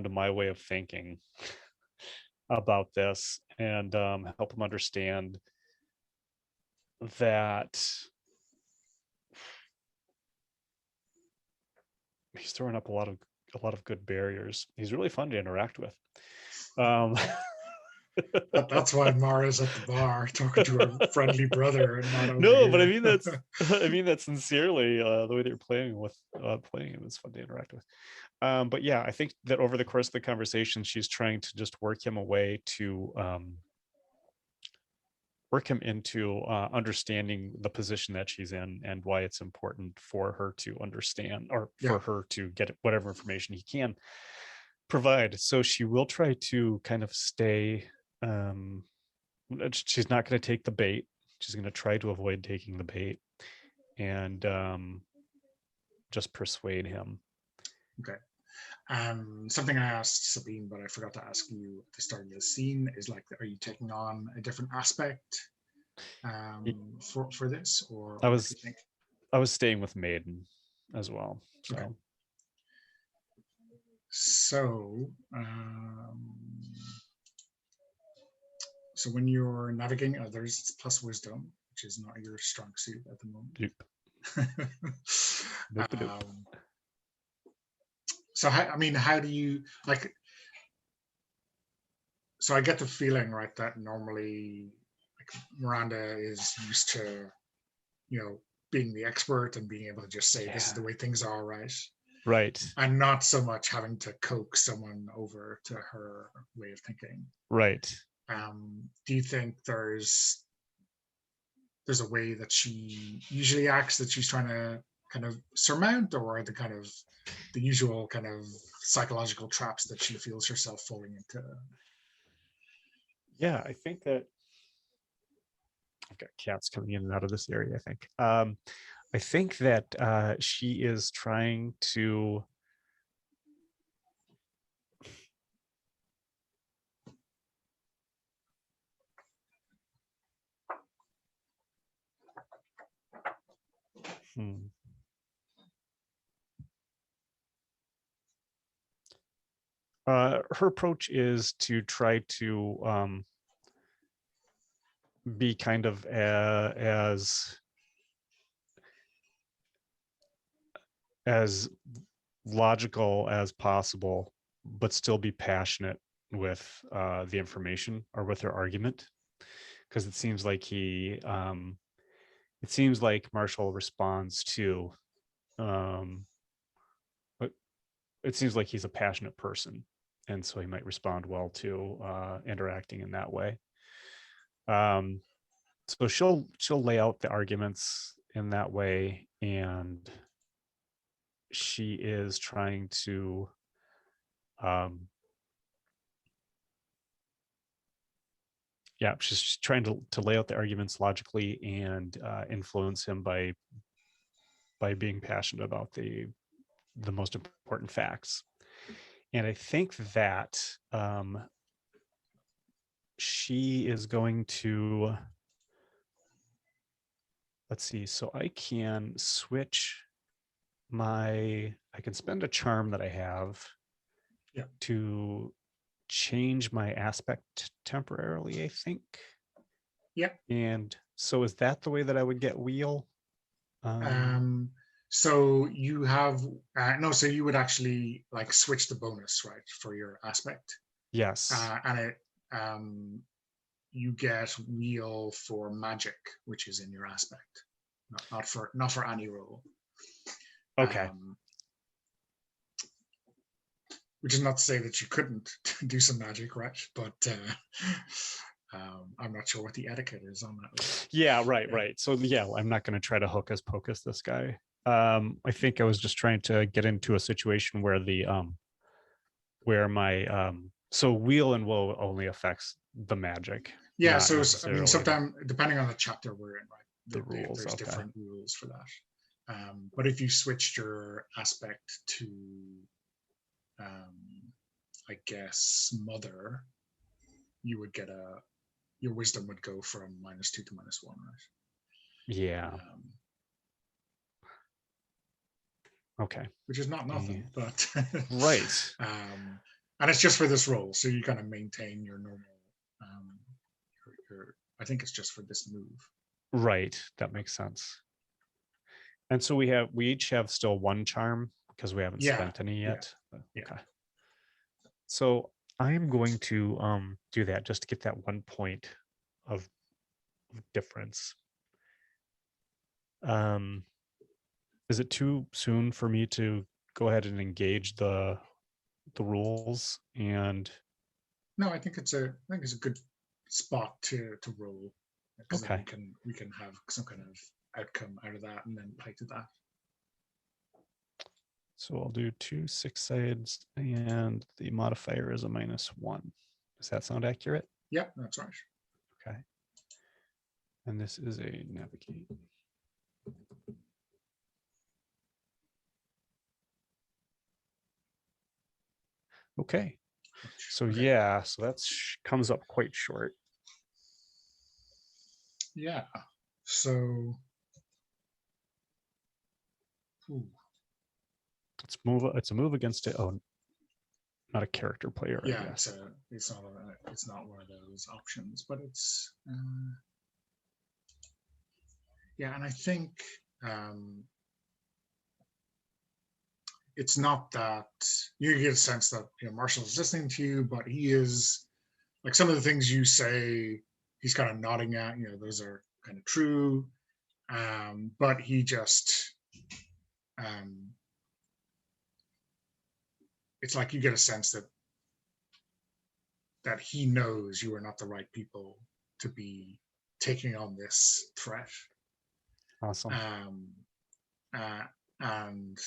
to my way of thinking about this, and help him understand that he's throwing up a lot of good barriers. He's really fun to interact with. That's why Mara's at the bar talking to her friendly brother and not over no here. But I mean that's sincerely the way that you're playing him is fun to interact with. But yeah, I think that over the course of the conversation, she's trying to just work him away to work him into understanding the position that she's in, and why it's important for her to understand, or for her to get whatever information he can provide. So she will try to kind of stay she's not going to take the bait. She's going to try to avoid taking the bait and just persuade him. Okay. Something I asked Sabine, but I forgot to ask you at the start of the scene is like, are you taking on a different aspect for this, or I what was do you think? I was staying with Maiden as well. So Okay. So, so when you're navigating others, it's plus wisdom, which is not your strong suit at the moment. Nope. Nope. So how do you like? So I get the feeling, right, that normally like Miranda is used to, being the expert and being able to just say this is the way things are, right? Right. And not so much having to coax someone over to her way of thinking. Right. Do you think there's a way that she usually acts that she's trying to kind of surmount, or the usual kind of psychological traps that she feels herself falling into? Yeah, I think that I've got cats coming in and out of this area, I think. I think that she is trying to her approach is to try to be kind of as logical as possible, but still be passionate with the information or with her argument, because it seems like Marshall responds to but it seems like he's a passionate person, and so he might respond well to interacting in that way. So she'll lay out the arguments in that way, and she is trying to she's trying to lay out the arguments logically and influence him by being passionate about the most important facts. And I think that she is going to, let's see, so I can spend a charm that I have to change my aspect temporarily, I think. Yeah. And so is that the way that I would get wheel? So you have no, so you would actually like switch the bonus, right, for your aspect. Yes. And it you get wheel for magic, which is in your aspect, not for any roll. Okay. Which is not to say that you couldn't do some magic, right? But I'm not sure what the etiquette is on that. Yeah, right. So yeah, I'm not going to try to hocus pocus this guy. I think I was just trying to get into a situation where where my so wheel and woe only affects the magic. Yeah, so I mean, sometimes depending on the chapter we're in, right, the rules, there's different rules for that. But if you switched your aspect to, I guess, mother, you would get your wisdom would go from -2 to -1, right? Yeah. Okay. Which is not nothing, but right. And it's just for this role, so you kind of maintain your normal. I think it's just for this move. Right. That makes sense. And so we each have still one charm because we haven't spent any yet. Yeah. Okay. So I am going to do that just to get that 1 point of difference. Is it too soon for me to go ahead and engage the rules? And no, I think it's a good spot to roll, because okay, then we can have some kind of outcome out of that and then play to that. So I'll do 2 6-sideds and the modifier is a -1. Does that sound accurate? Yeah, that's right. Okay. And this is a navigate. Okay. So Okay. yeah, so that comes up quite short. Yeah. So. Ooh. It's a move against it. Oh, not a character player, I Yeah, guess. it's not one of those options, but it's yeah, and I think it's not that you get a sense that Marshall is listening to you, but he is like some of the things you say, he's kind of nodding at. Those are kind of true, but he just it's like you get a sense that he knows you are not the right people to be taking on this threat. Awesome. And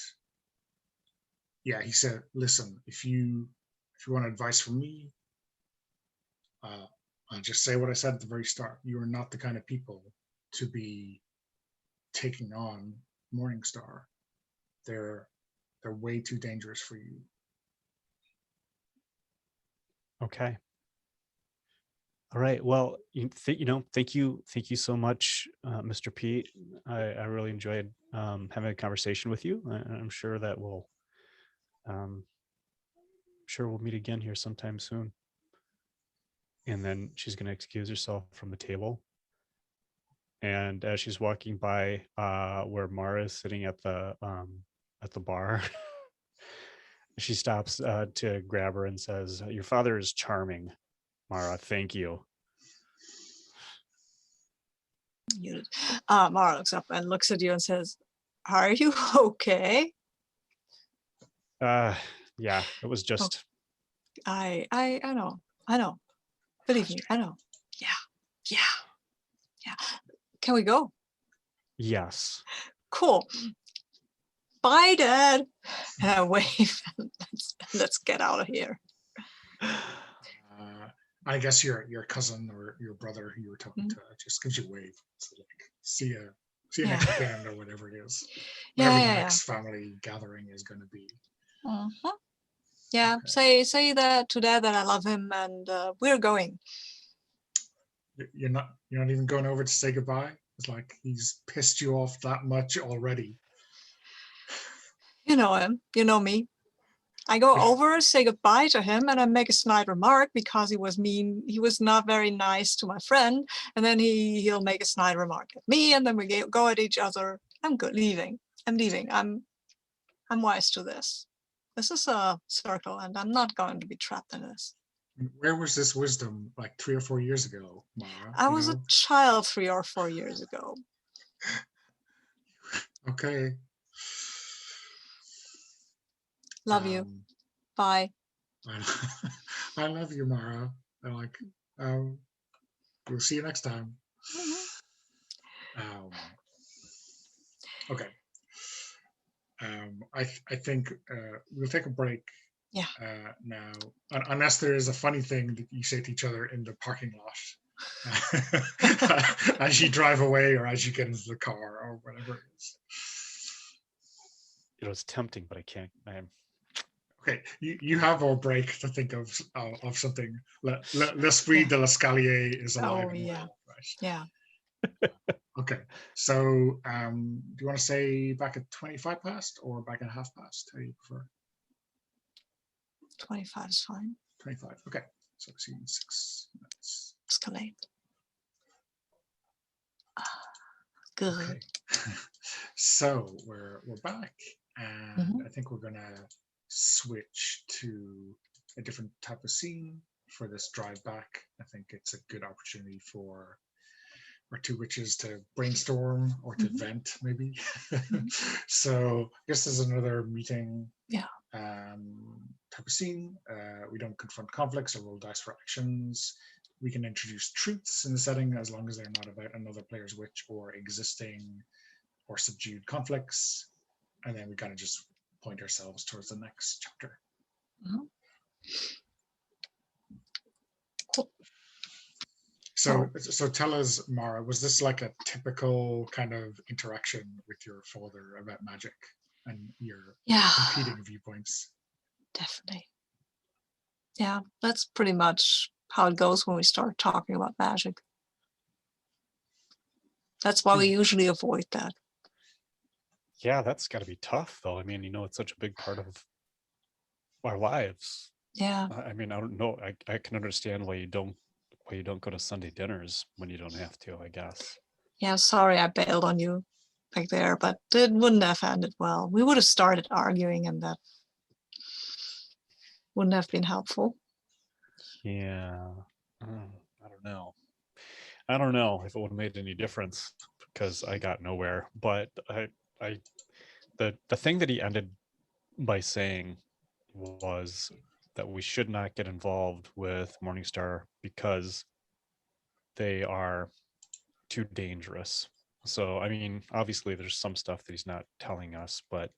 yeah, he said, listen, if you want advice from me, I'll just say what I said at the very start. You are not the kind of people to be taking on Morningstar. They're way too dangerous for you. Okay. All right. Well, thank you so much, Mr. Pete. I really enjoyed having a conversation with you. I'm sure that we'll meet again here sometime soon. And then she's going to excuse herself from the table. And as she's walking by where Mara is sitting at the bar, she stops to grab her and says, "Your father is charming, Mara. Thank you." Mara looks up and looks at you and says, "Are you okay?" Yeah, it was just. I know. Believe me, I know. Yeah. Can we go? Yes. Cool. Bye, Dad. And I wave. And let's get out of here. I guess your cousin or your brother who you were talking to just gives you a wave. So like, see you next weekend or whatever it is. Whatever the next family gathering is going to be. Yeah, okay. Say that to Dad that I love him and we're going. You're not even going over to say goodbye? It's like he's pissed you off that much already. You know him. You know me. I go over, say goodbye to him, and I make a snide remark because he was mean. He was not very nice to my friend, and then he'll make a snide remark at me, and then we go at each other. I'm leaving. I'm leaving. I'm wise to this. This is a circle, and I'm not going to be trapped in this. Where was this wisdom like 3 or 4 years ago, Mara? I was a child 3 or 4 years ago. Okay. Love you. Bye. I love you, Mara. I'm like, we'll see you next time. Okay. I think we'll take a break. Yeah. Now, unless there is a funny thing that you say to each other in the parking lot as you drive away or as you get into the car or whatever it is. It was tempting, but I can't. Okay, you have our break to think of something. L'esprit de l'escalier is alive. Oh, yeah. Well, right? Yeah. Okay, so do you want to say back at 25 past or back at half past? How do you prefer? 25 is fine. 25, okay. So see in 6 minutes. Escalate. Good. Okay. So we're back, and I think we're gonna switch to a different type of scene for this drive back. I think it's a good opportunity for our two witches to brainstorm or to vent, maybe. So I guess there's another meeting type of scene. We don't confront conflicts or roll dice for actions. We can introduce truths in the setting as long as they're not about another player's witch or existing or subdued conflicts. And then we kind of just point ourselves towards the next chapter. Cool. So tell us, Mara, was this like a typical kind of interaction with your father about magic and your Yeah, competing viewpoints? definitely. Yeah, that's pretty much how it goes when we start talking about magic. That's why we usually avoid that. Yeah, that's got to be tough, though. I mean, it's such a big part of our lives. Yeah. I mean, I don't know. I can understand why you don't go to Sunday dinners when you don't have to, I guess. Yeah, sorry I bailed on you back there, but it wouldn't have ended well. We would have started arguing and that wouldn't have been helpful. Yeah. I don't know. I don't know if it would have made any difference because I got nowhere. But the thing that he ended by saying was that we should not get involved with Morningstar because they are too dangerous. So, I mean, obviously there's some stuff that he's not telling us, but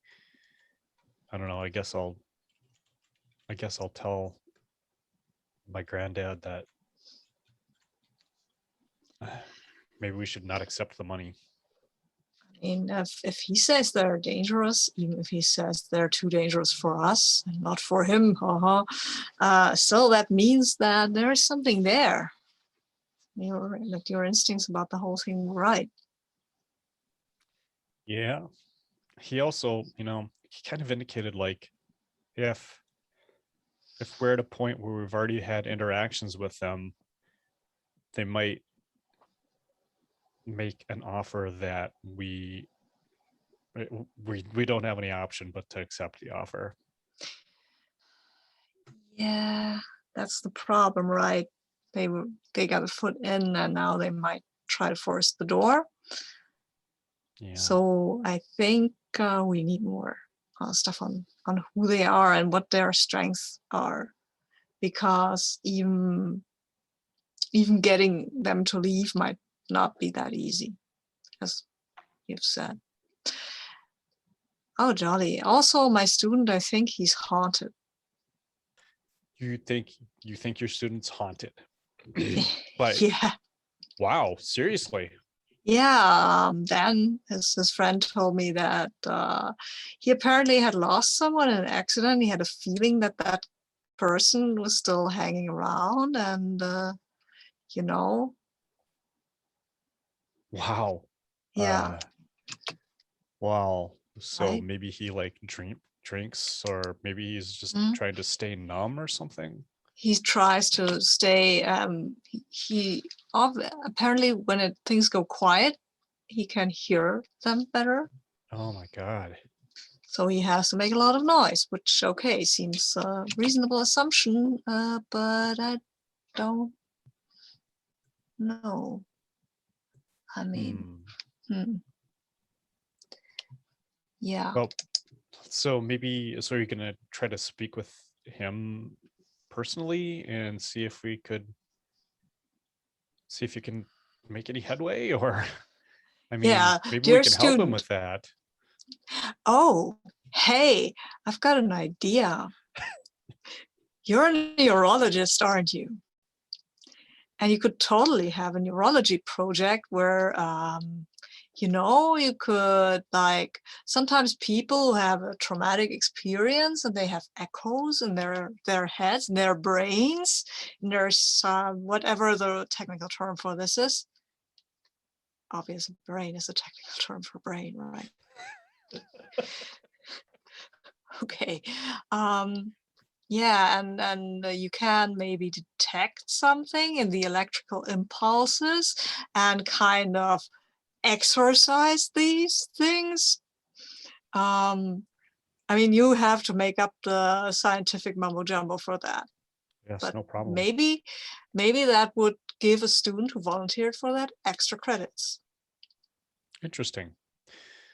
I don't know. I guess I'll tell my granddad that maybe we should not accept the money. I mean, if he says they're dangerous, even if he says they're too dangerous for us and not for him, still that means that there is something there. Your instincts about the whole thing were right. Yeah. He also, he kind of indicated like if we're at a point where we've already had interactions with them, they might make an offer that we don't have any option but to accept the offer. Yeah, that's the problem, right? They got a foot in and now they might try to force the door. Yeah. So I think we need more stuff on who they are and what their strengths are, because even getting them to leave might not be that easy, as you've said. Oh, jolly. Also, my student, I think he's haunted. You think your student's haunted? But Yeah. wow, seriously? Yeah, Dan, his friend told me that he apparently had lost someone in an accident. He had a feeling that that person was still hanging around and, Wow. Yeah. Wow. So Right. maybe he like drinks, or maybe he's just trying to stay numb or something. He tries to stay. He apparently when things go quiet, he can hear them better. Oh my God. So he has to make a lot of noise, which okay seems a reasonable assumption, but I don't know. I mean, yeah. Well, so you're gonna try to speak with him personally and see if you can make any headway, or I mean, Yeah, maybe we dear can help him student. with that. Oh, hey, I've got an idea. You're a neurologist, aren't you? And you could totally have a neurology project where, you could like, sometimes people have a traumatic experience and they have echoes in their heads, in their brains, and there's whatever the technical term for this is. Obviously, brain is a technical term for brain, right? Okay. Yeah, and you can maybe detect something in the electrical impulses and kind of exorcise these things. I mean, you have to make up the scientific mumbo jumbo for that. Yes, But no problem. maybe that would give a student who volunteered for that extra credits. Interesting.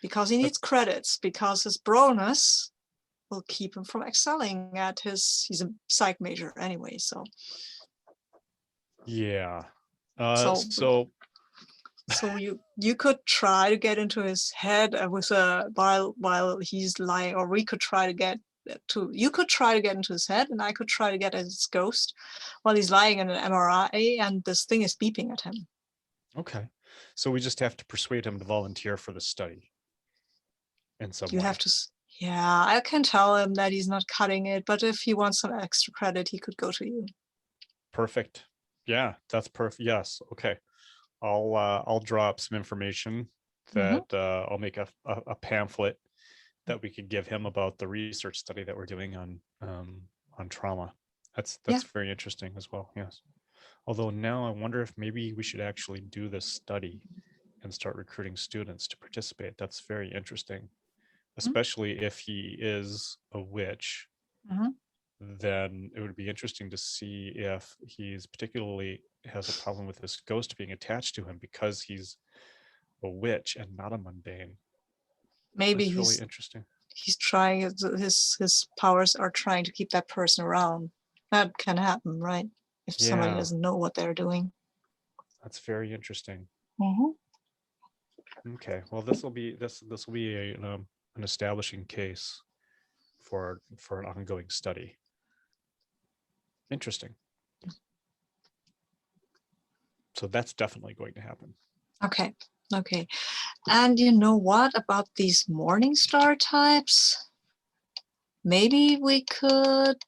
Because he needs credits, because his bonus will keep him from excelling at he's a psych major anyway, so. Yeah. So you could try to get into his head while he's lying, or we could try to get you could try to get into his head, and I could try to get at his ghost while he's lying in an MRI, and this thing is beeping at him. Okay. So we just have to persuade him to volunteer for the study in some You way. have to. Yeah, I can tell him that he's not cutting it, but if he wants some extra credit, he could go to you. Perfect. Yeah, that's perfect. Yes. Okay. I'll draw up some information that I'll make a pamphlet that we could give him about the research study that we're doing on trauma. That's very interesting as well. Yes. Although now I wonder if maybe we should actually do this study and start recruiting students to participate. That's very interesting, especially if he is a witch. Then it would be interesting to see if he's particularly has a problem with this ghost being attached to him because he's a witch and not a mundane. Maybe That's really interesting. He's trying, his powers are trying to keep that person around. That can happen, right? If somebody doesn't know what they're doing. That's very interesting. Okay, well, this will be an establishing case for an ongoing study. Interesting. So that's definitely going to happen. Okay. And you know what about these morning star types? Maybe we could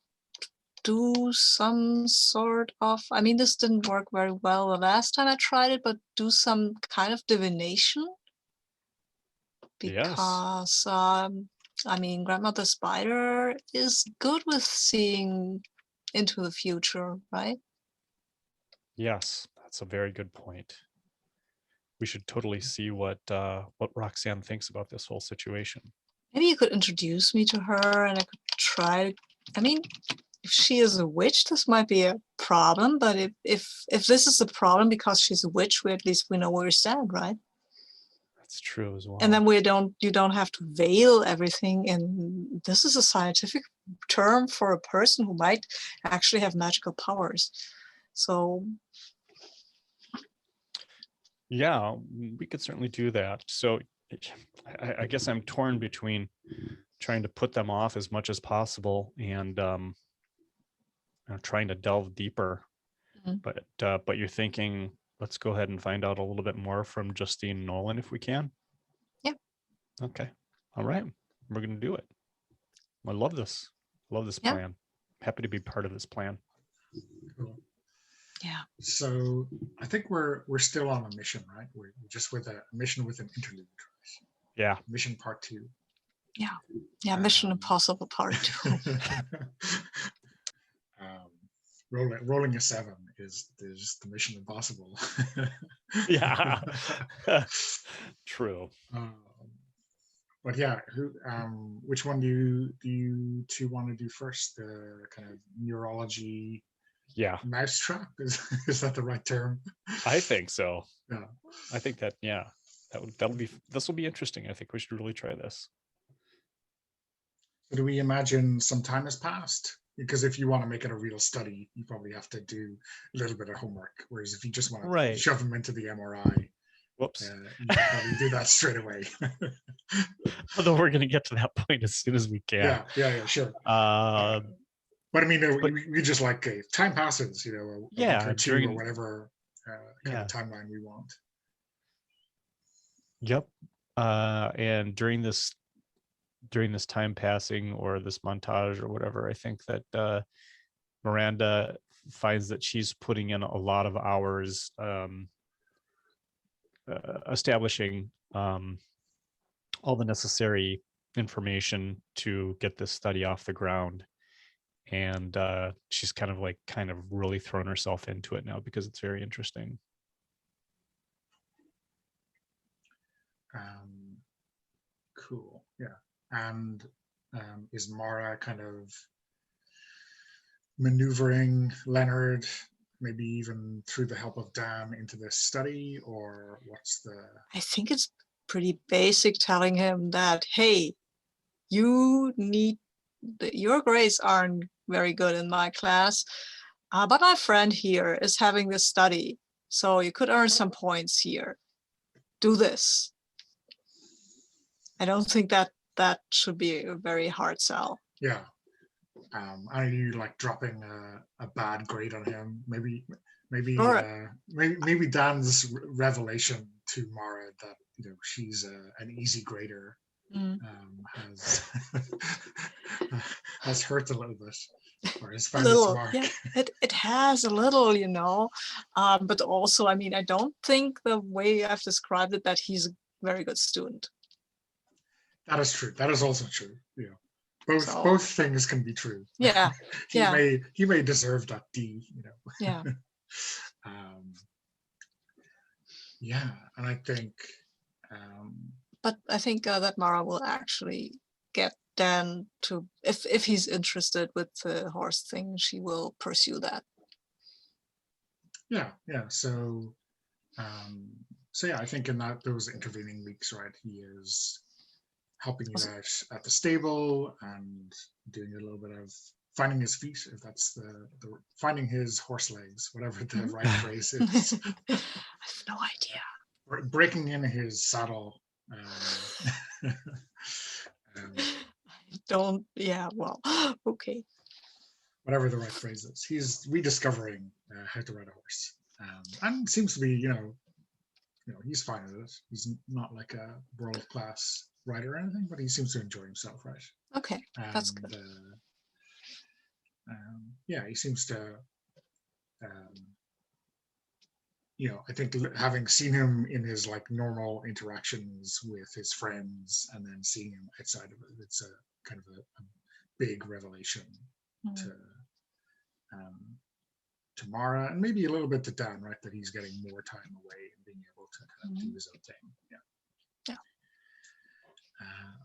do some sort of, I mean, this didn't work very well the last time I tried it, but do some kind of divination. Because, I mean, Grandmother Spider is good with seeing into the future, right? Yes, that's a very good point. We should totally see what Roxanne thinks about this whole situation. Maybe you could introduce me to her and I could try. I mean, if she is a witch, this might be a problem, but if this is a problem because she's a witch, at least we know where we stand, right? That's true as well. And then you don't have to veil everything. And this is a scientific term for a person who might actually have magical powers. So yeah, we could certainly do that. So I guess I'm torn between trying to put them off as much as possible and trying to delve deeper. But you're thinking, let's go ahead and find out a little bit more from Justine Nolan if we can. Yeah. Okay. All right. We're going to do it. I love this. Love this plan. Happy to be part of this plan. Cool. Yeah. So I think we're still on a mission, right? We're just with a mission with an interlude. Yeah. Mission part 2. Yeah. Mission Impossible part 2. Rolling a 7 is just the Mission Impossible. Yeah. True. But yeah, which one do you two want to do first? The kind of neurology mousetrap? Is that the right term? I think so. Yeah. I think that this will be interesting. I think we should really try this. So do we imagine some time has passed? Because if you want to make it a real study, you probably have to do a little bit of homework. Whereas if you just want to shove them into the MRI, whoops, you can probably do that straight away. Although we're going to get to that point as soon as we can. Yeah, sure. But I mean, we just like time passes, a week or two or whatever kind of timeline we want. Yep. And during this time passing or this montage or whatever, I think that Miranda finds that she's putting in a lot of hours establishing all the necessary information to get this study off the ground. And she's kind of really thrown herself into it now because it's very interesting. Cool. Yeah. And is Mara kind of maneuvering Leonard, maybe even through the help of Dan, into this study, or what's the... I think it's pretty basic, telling him that, hey, your grades aren't very good in my class, but my friend here is having this study, so you could earn some points here. Do this. I don't think that should be a very hard sell. Yeah, Are you like dropping a bad grade on him? Maybe Sure. maybe Dan's revelation to Mara that she's an easy grader Mm. has has hurt a little bit, or has A found its little, mark. yeah, it has a little, but also, I mean, I don't think the way I've described it that he's a very good student. That is true. That is also true. Both So things can be true. yeah, yeah, he may deserve that D. yeah. Yeah, and I think. But I think that Mara will actually get Dan to, if he's interested with the horse thing, she will pursue that. Yeah. So yeah, I think in those intervening weeks, right, he is helping you out at the stable and doing a little bit of finding his feet, if that's the finding his horse legs, whatever the right phrase is. I have no idea. Breaking in his saddle. Don't, yeah, well, okay. Whatever the right phrase is. He's rediscovering how to ride a horse. And seems to be, he's fine with it. He's not like a world-class rider or anything, but he seems to enjoy himself, right? Okay, that's good. Yeah, he seems to, I think having seen him in his like normal interactions with his friends and then seeing him outside of it, it's a kind of a big revelation to Mara, and maybe a little bit to Dan, right? That he's getting more time away and being able to kind of do his own thing. Yeah.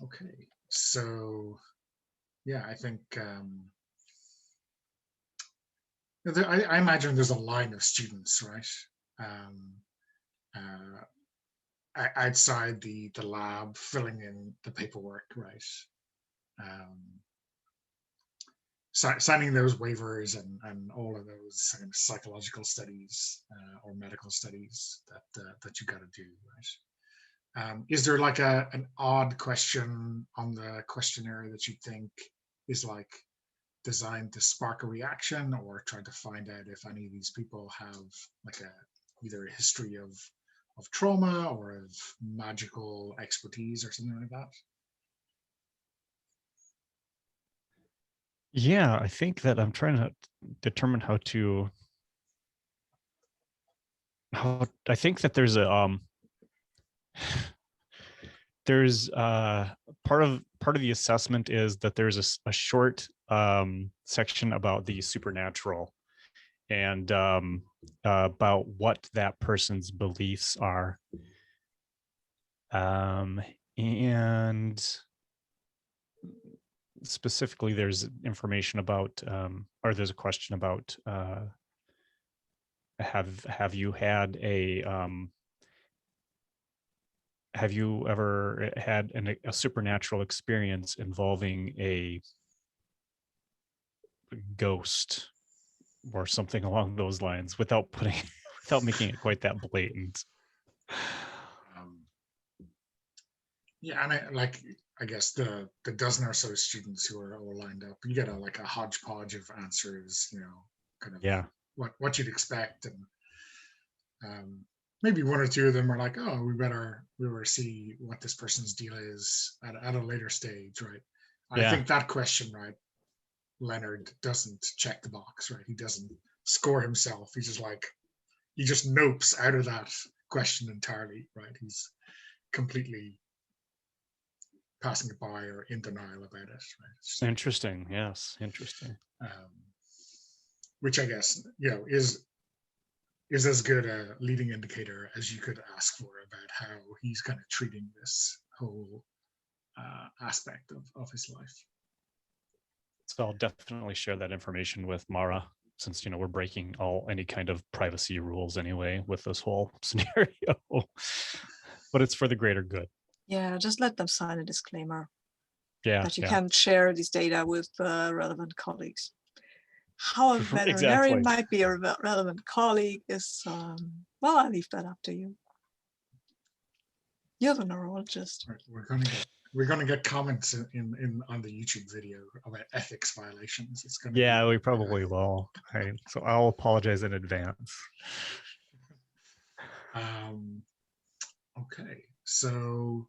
Okay. So, yeah, I think I imagine there's a line of students, right? Outside the lab, filling in the paperwork, right? Signing those waivers and all of those kind of psychological studies or medical studies that you got to do, right? Is there like an odd question on the questionnaire that you think is like designed to spark a reaction, or trying to find out if any of these people have like either a history of trauma or of magical expertise or something like that? Yeah, I think that I'm trying to determine how I think that there's a there's part of the assessment is that there's a short section about the supernatural and about what that person's beliefs are, and specifically there's information about or there's a question about have you had have you ever had a supernatural experience involving a ghost or something along those lines, without making it quite that blatant? Yeah, and I guess the dozen or so students who are all lined up, you get a hodgepodge of answers, kind of what you'd expect, and maybe one or two of them are like, oh, we better see what this person's deal is at a later stage, right? I think that question, right, Leonard doesn't check the box, right? He doesn't score himself. He's just like, he just nopes out of that question entirely, right? He's completely passing it by or in denial about it, right? Interesting. Yes, interesting. Which I guess is as good a leading indicator as you could ask for about how he's kind of treating this whole aspect of his life. So I'll definitely share that information with Mara, since we're breaking any kind of privacy rules anyway with this whole scenario. But it's for the greater good. Yeah, just let them sign a disclaimer. Yeah, that you can't share this data with relevant colleagues. How a veterinarian might be a relevant colleague is, well, I leave that up to you. You're the neurologist. We're going to get we're going to get comments in on the YouTube video about ethics violations. It's going to Yeah, be, we probably will. So I'll apologize in advance. Okay, so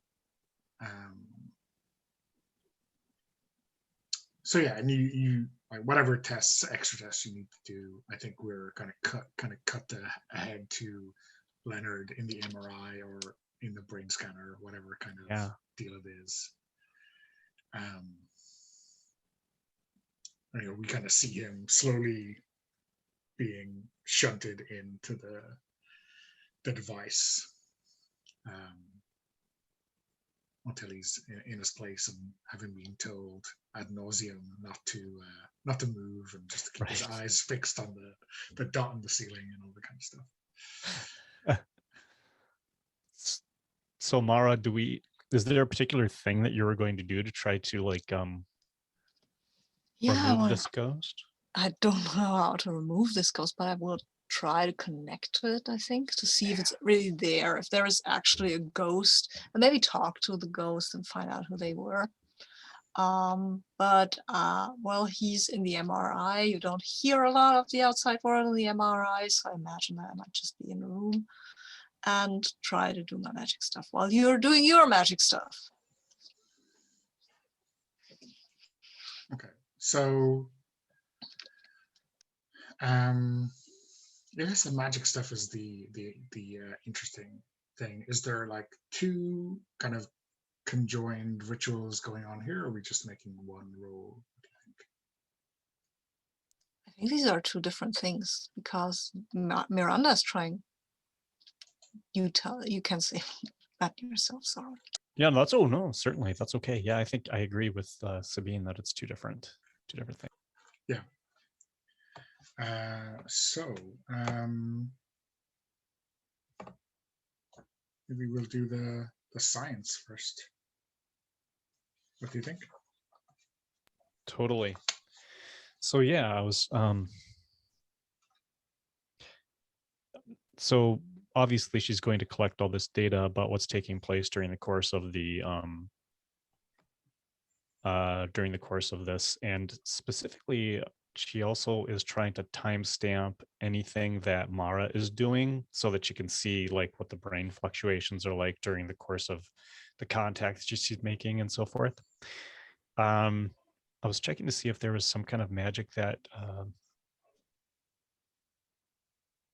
so yeah, and you like whatever tests, extra tests you need to do. I think we're going to cut ahead to Leonard in the MRI or in the brain scanner, whatever kind of deal it is. We kind of see him slowly being shunted into the device until he's in his place, and having been told ad nauseum not to move and just to keep his eyes fixed on the dot on the ceiling and all that kind of stuff. So Mara, is there a particular thing that you were going to do to try to remove this ghost? I don't know how to remove this ghost, but I will try to connect to it, I think, to see if it's really there, if there is actually a ghost, and maybe talk to the ghost and find out who they were. Well, he's in the MRI. You don't hear a lot of the outside world in the MRI, so I imagine that I might just be in the room and try to do my magic stuff while you're doing your magic stuff. Okay, so I guess the magic stuff is the interesting thing. Is there like two kind of conjoined rituals going on here, or are we just making one roll? What do you think? I think these are two different things, because Miranda's trying. You can say that yourself, sorry. Yeah, certainly that's okay. Yeah, I think I agree with Sabine that it's two different things. Yeah. So maybe we'll do the science first. What do you think? Totally. So yeah, I was so obviously she's going to collect all this data about what's taking place during the course of the this, and specifically she also is trying to timestamp anything that Mara is doing so that she can see like what the brain fluctuations are like during the course of the contact that she's making and so forth. I was checking to see if there was some kind of magic that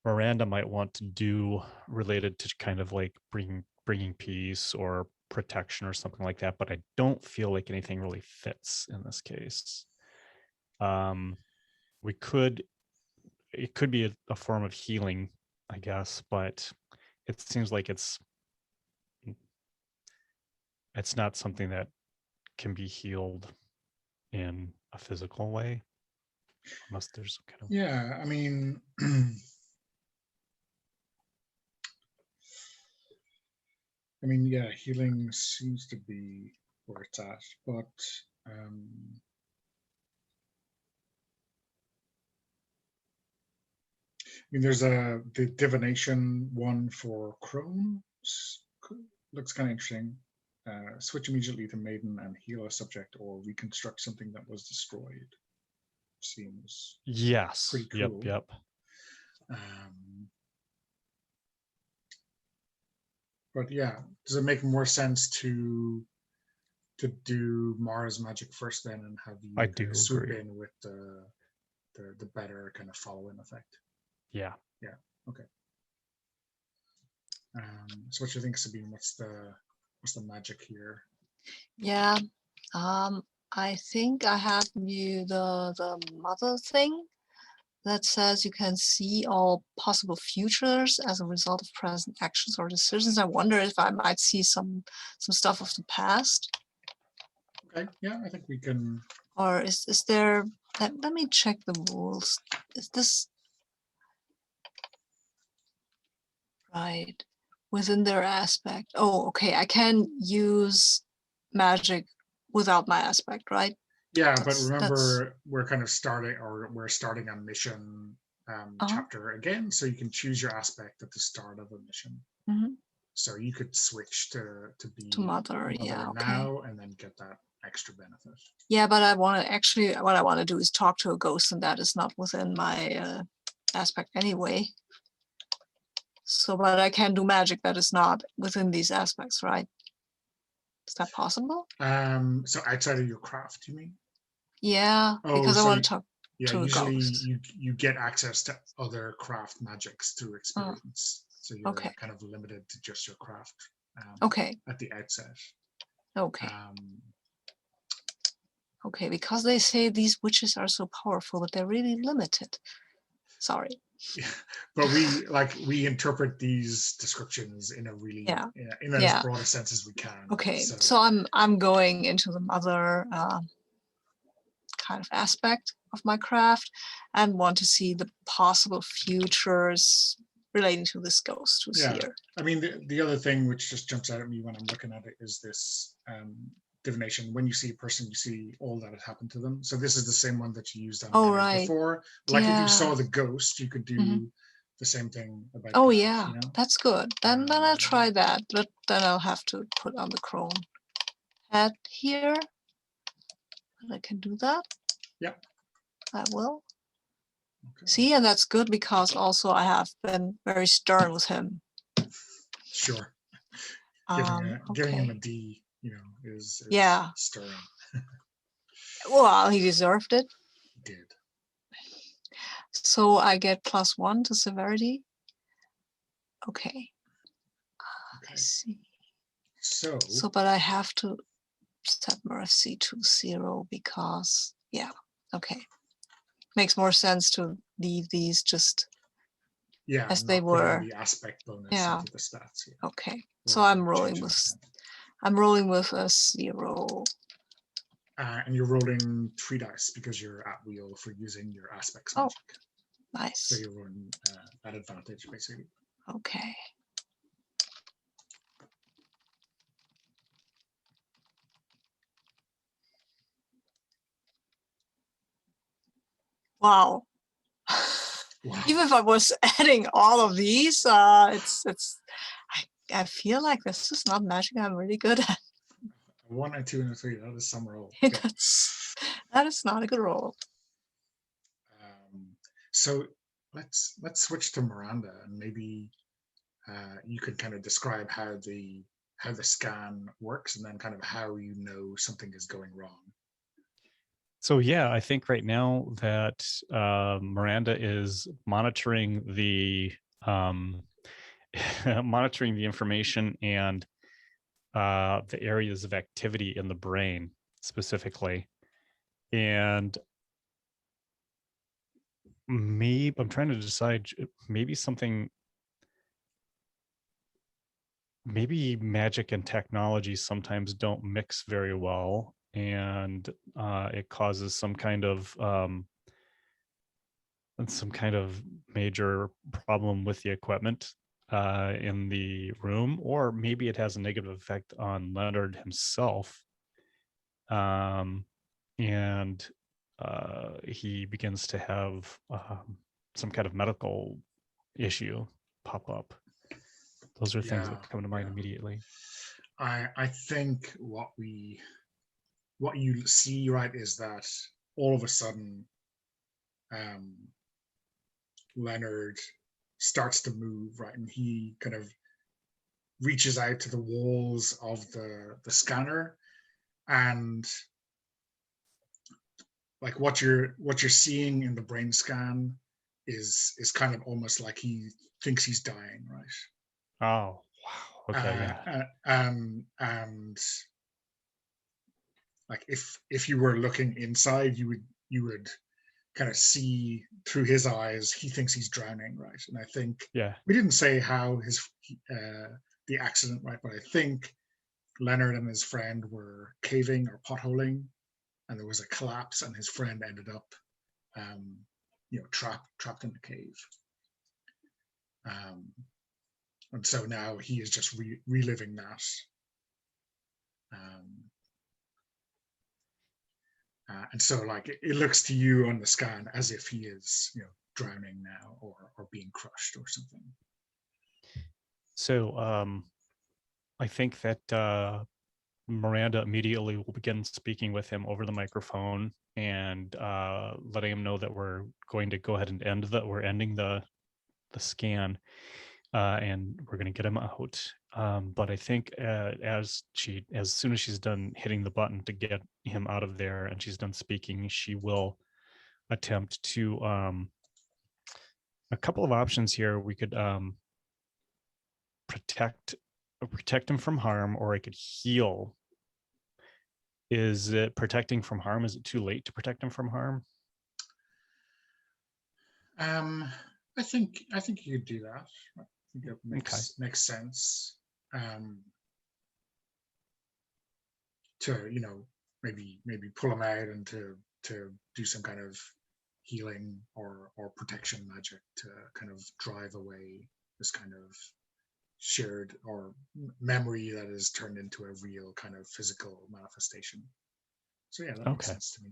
Miranda might want to do related to kind of like bringing peace or protection or something like that, but I don't feel like anything really fits in this case. It could be a form of healing, I guess, but it seems like it's not something that can be healed in a physical way, unless there's kind of I mean healing seems to be where it's at, but there's the divination one for Chrome. Looks kind of interesting. Switch immediately to Maiden and heal a subject or reconstruct something that was destroyed. Seems pretty cool. Yep. But yeah, does it make more sense to do Mara's magic first then, and have you swoop in with the better kind of follow-in effect? Yeah. Okay. So what do you think, Sabine? What's the magic here? Yeah. I think I have the mother thing that says you can see all possible futures as a result of present actions or decisions. I wonder if I might see some stuff of the past. Okay, yeah, I think we can. Or is there? Let me check the rules. Is this right within their aspect? Oh, okay. I can use magic without my aspect, right? Yeah, but remember, we're starting a mission chapter again, so you can choose your aspect at the start of a mission. Mm-hmm. So you could switch to be To mother, yeah, okay. now and then get that extra benefit. Yeah, but I want to actually, what I want to do is talk to a ghost, and that is not within my aspect anyway. So, but I can do magic that is not within these aspects, right? Is that possible? So outside of your craft, you mean? Yeah, Oh, because I so want to talk yeah, to a usually ghost. you get access to other craft magics through Oh, experience. So you're okay, kind of limited to just your craft okay, at the outset. okay, Um, okay. Because they say these witches are so powerful, but they're really limited. Sorry. yeah, but we interpret these descriptions in a really Yeah, in as yeah. broad a sense as we can. Right? Okay, So so I'm going into the mother kind of aspect of my craft and want to see the possible futures relating to this ghost who's yeah, here. I mean the other thing which just jumps out at me when I'm looking at it is this divination. When you see a person, you see all that has happened to them. So this is the same one that you used on Oh, Leonard right. before. Like if you Yeah. saw the ghost, you could do Mhm. the same thing about Oh, that, yeah. you know? That's good. Then I'll try that. But then I'll have to put on the crone hat here. And I can do that. Yeah. I will. Okay. See, and that's good because also I have been very stern with him. Sure. Giving him a Okay. D, you know, is Yeah. stirring. Well, he deserved it. He did. So I get +1 to severity. Okay. I Okay. see. So But I have to set mercy to 0 because, yeah, okay. Makes more sense to leave these just yeah, as they not put in were. the aspect bonus Yeah. into the stats. Yeah. Okay. Or So I'm rolling change with it. I'm rolling with a 0. And you're rolling 3 dice because you're at wheel for using your aspects Oh, magic. nice. So you're rolling at advantage, basically. Okay. Wow. Wow. Even if I was adding all of these, I feel like this is not magic I'm really good at. A 1, a 2, and a 3. That is some roll. Okay. That is not a good roll. So let's switch to Miranda, and maybe you could kind of describe how the scan works, and then kind of how you know something is going wrong. So yeah, I think right now that Miranda is monitoring the monitoring the information and the areas of activity in the brain specifically. And maybe I'm trying to decide, maybe magic and technology sometimes don't mix very well, and it causes some kind of major problem with the equipment in the room, or maybe it has a negative effect on Leonard himself. And he begins to have some kind of medical issue pop up. Those are things that come to mind immediately. I think what you see, right, is that all of a sudden Leonard starts to move, right, and he kind of reaches out to the walls of the scanner, and like what you're seeing in the brain scan is kind of almost like he thinks he's dying, right? Oh, wow. Okay, yeah. And like if you were looking inside, you would kind of see through his eyes he thinks he's drowning, right? And I think we didn't say how the accident, right, but I think Leonard and his friend were caving or potholing, and there was a collapse, and his friend ended up trapped in the cave. And so now he is just reliving that. And so like it looks to you on the scan as if he is, drowning now or being crushed or something. So I think that Miranda immediately will begin speaking with him over the microphone and letting him know that we're going to go ahead and we're ending the scan, and we're going to get him out. But I think as soon as she's done hitting the button to get him out of there and she's done speaking, she will attempt to a couple of options here. We could protect him from harm, or I could heal. Is it protecting from harm? Is it too late to protect him from harm? I think you could do that. I think it makes sense. To maybe pull him out and to do some kind of healing or protection magic to kind of drive away this kind of shared or memory that is turned into a real kind of physical manifestation. So yeah, that makes sense to me.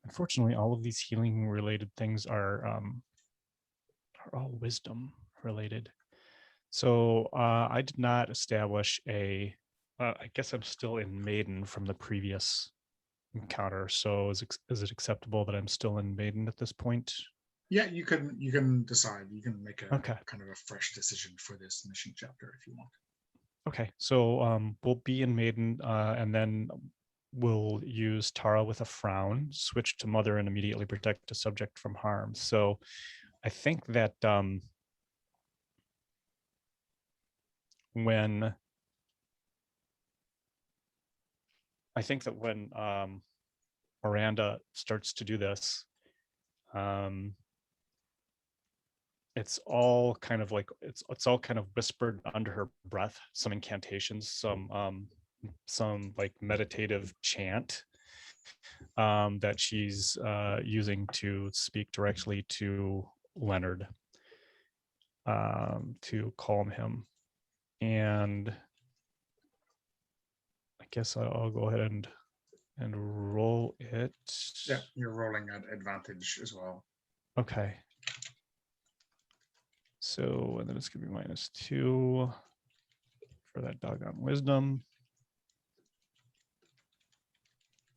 Unfortunately, all of these healing related things are all wisdom related. So I did not establish a. I guess I'm still in Maiden from the previous encounter. So is it acceptable that I'm still in Maiden at this point? Yeah, you can decide. You can make a kind of a fresh decision for this mission chapter if you want. Okay, so we'll be in Maiden, and then we'll use Tara with a frown, switch to Mother, and immediately protect a subject from harm. So I think that when Miranda starts to do this, it's all kind of like it's all kind of whispered under her breath, some incantations, some like meditative chant that she's using to speak directly to Leonard, to calm him. And I guess I'll go ahead and roll it. Yeah, you're rolling at advantage as well. Okay. So, and then it's gonna be -2 for that doggone wisdom.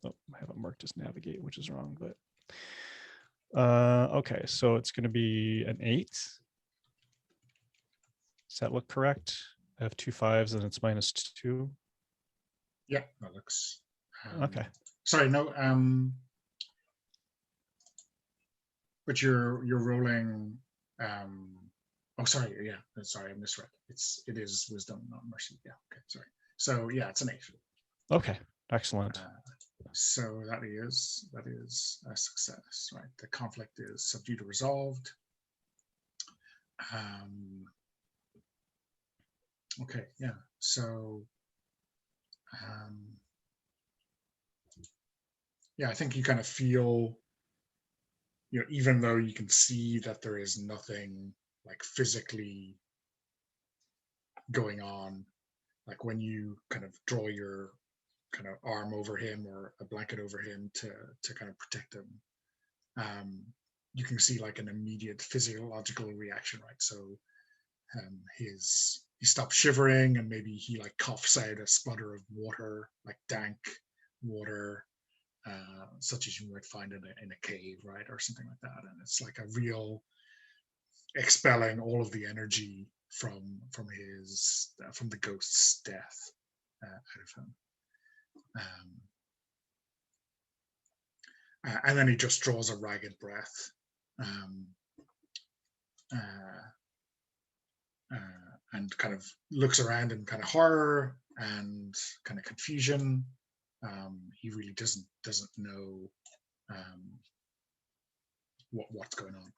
Oh, I have it marked as navigate, which is wrong, but okay, so it's gonna be an 8. Does that look correct? I have 2 5s and it's -2. Yeah, that looks okay. Sorry, no. But you're rolling. Oh, sorry. Yeah, sorry, I misread. It is wisdom, not mercy. Yeah. Okay. Sorry. So yeah, it's an 8. Okay. Excellent. So that is a success, right? The conflict is subdued or resolved. Okay. Yeah. So. Yeah, I think you kind of feel, even though you can see that there is nothing like physically going on, like when you kind of draw your kind of arm over him or a blanket over him to kind of protect him, you can see like an immediate physiological reaction, right? So he stops shivering and maybe he like coughs out a sputter of water, like dank water, such as you might find in a cave, right, or something like that. And it's like a real expelling all of the energy from the ghost's death out of him. And then he just draws a ragged breath, and kind of looks around in kind of horror and kind of confusion. He really doesn't know what's going on.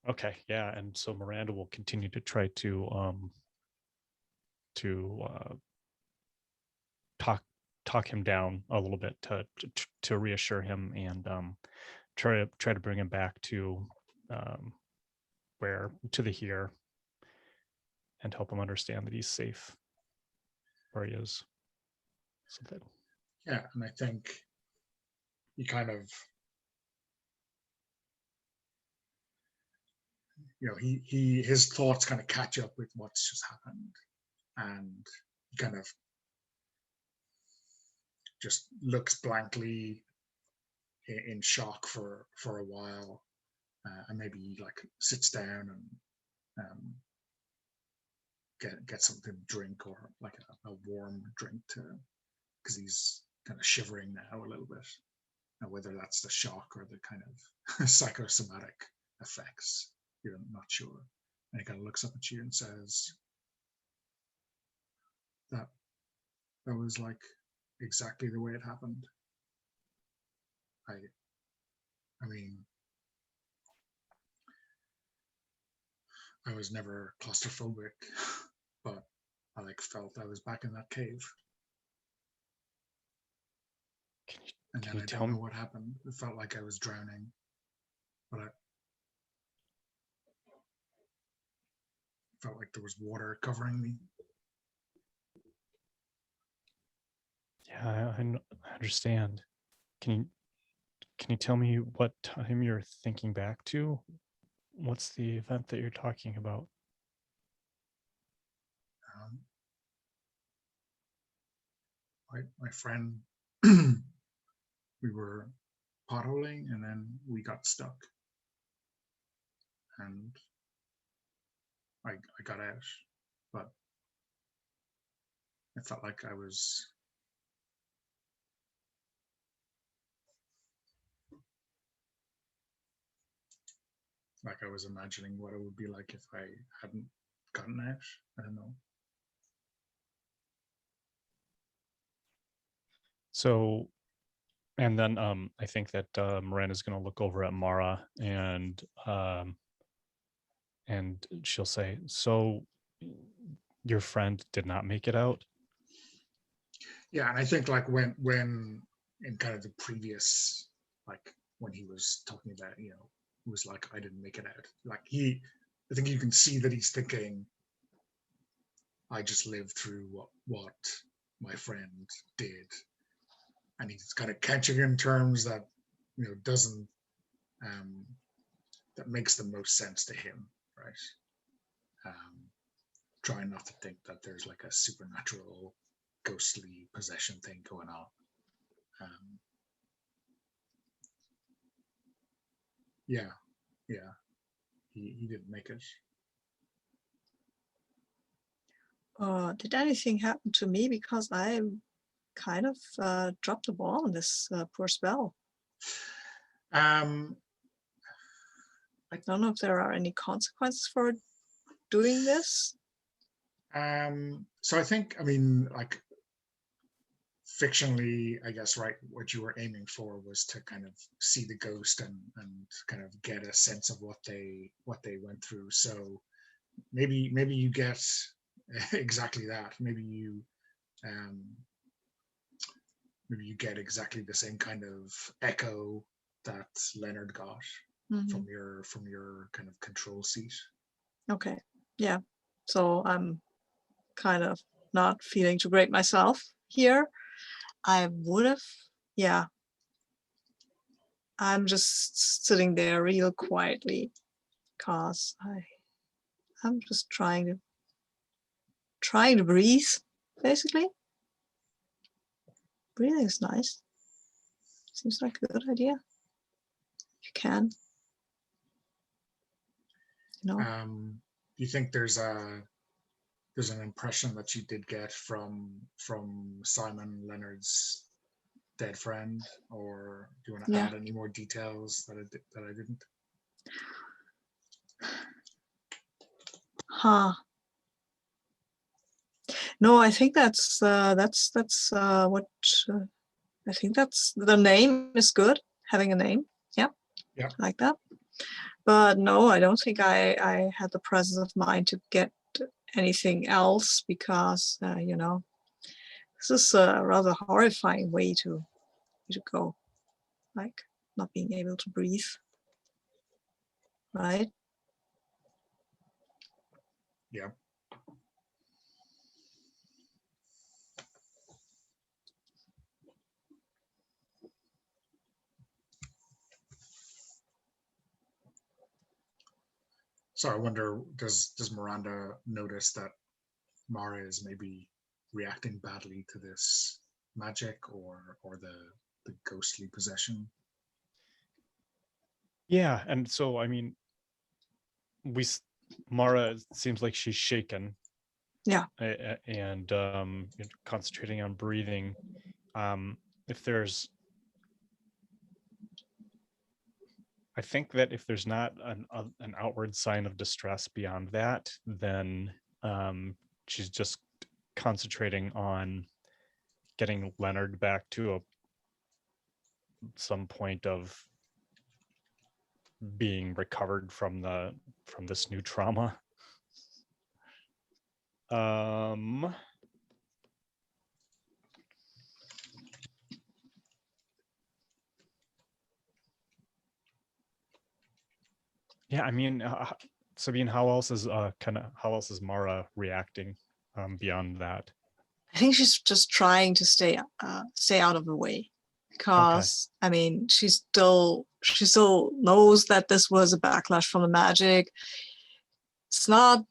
Okay, yeah, and so Miranda will continue to try to talk him down a little bit to reassure him and try to bring him back to the here, and help him understand that he's safe where he is. Something. Yeah, and I think he kind of his thoughts kind of catch up with what's just happened, and he kind of just looks blankly in shock for a while, and maybe like sits down and get something to drink, or like a warm drink, because he's kind of shivering now a little bit. Now, whether that's the shock or the kind of psychosomatic effects, you're not sure. And he kind of looks up at you and says, that was like exactly the way it happened. I mean, I was never claustrophobic, but I like felt I was back in that cave. And then I don't know what happened. It felt like I was drowning, but I felt like there was water covering me. Yeah, I understand. Can you tell me what time you're thinking back to? What's the event that you're talking about? My friend, we were potholing, and then we got stuck, and I got out, but it felt like I was imagining what it would be like if I hadn't gotten out. I don't know. So, and then I think that Miranda's going to look over at Mara, and she'll say, "So, your friend did not make it out?" Yeah, and I think like when in kind of the previous, like when he was talking about, it was like, I didn't make it out. Like I think you can see that he's thinking, I just lived through what my friend did, and he's kind of catching in terms that doesn't that makes the most sense to him, right? Trying not to think that there's like a supernatural ghostly possession thing going on. Yeah, he didn't make it. Did anything happen to me, because I kind of dropped the ball on this poor spell? I don't know if there are any consequences for doing this. So I think, I mean, like fictionally, I guess, right, what you were aiming for was to kind of see the ghost and kind of get a sense of what they went through. So maybe you get exactly that. Maybe you get exactly the same kind of echo that Leonard got from your kind of control seat. Okay, yeah. So I'm kind of not feeling too great myself here. I would have, yeah. I'm just sitting there real quietly, because I'm just trying to breathe, basically. Breathing is nice. Seems like a good idea. If you can. Do you think there's an impression that you did get from Simon Leonard's dead friend, or do you want to add any more details that I didn't? No, I think that's what I think that's the name is good. Having a name, yeah, like that. But no, I don't think I had the presence of mind to get anything else, because this is a rather horrifying way to go, like not being able to breathe, right? Yeah. So I wonder, does Miranda notice that Mara is maybe reacting badly to this magic or the ghostly possession? Yeah, and so I mean, Mara seems like she's shaken. Yeah. And concentrating on breathing. If there's, I think that if there's not an outward sign of distress beyond that, then she's just concentrating on getting Leonard back to some point of being recovered from this new trauma. Yeah, I mean, Sabine, how else is Mara reacting beyond that? I think she's just trying to stay out of the way, because I mean she still knows that this was a backlash from the magic. It's not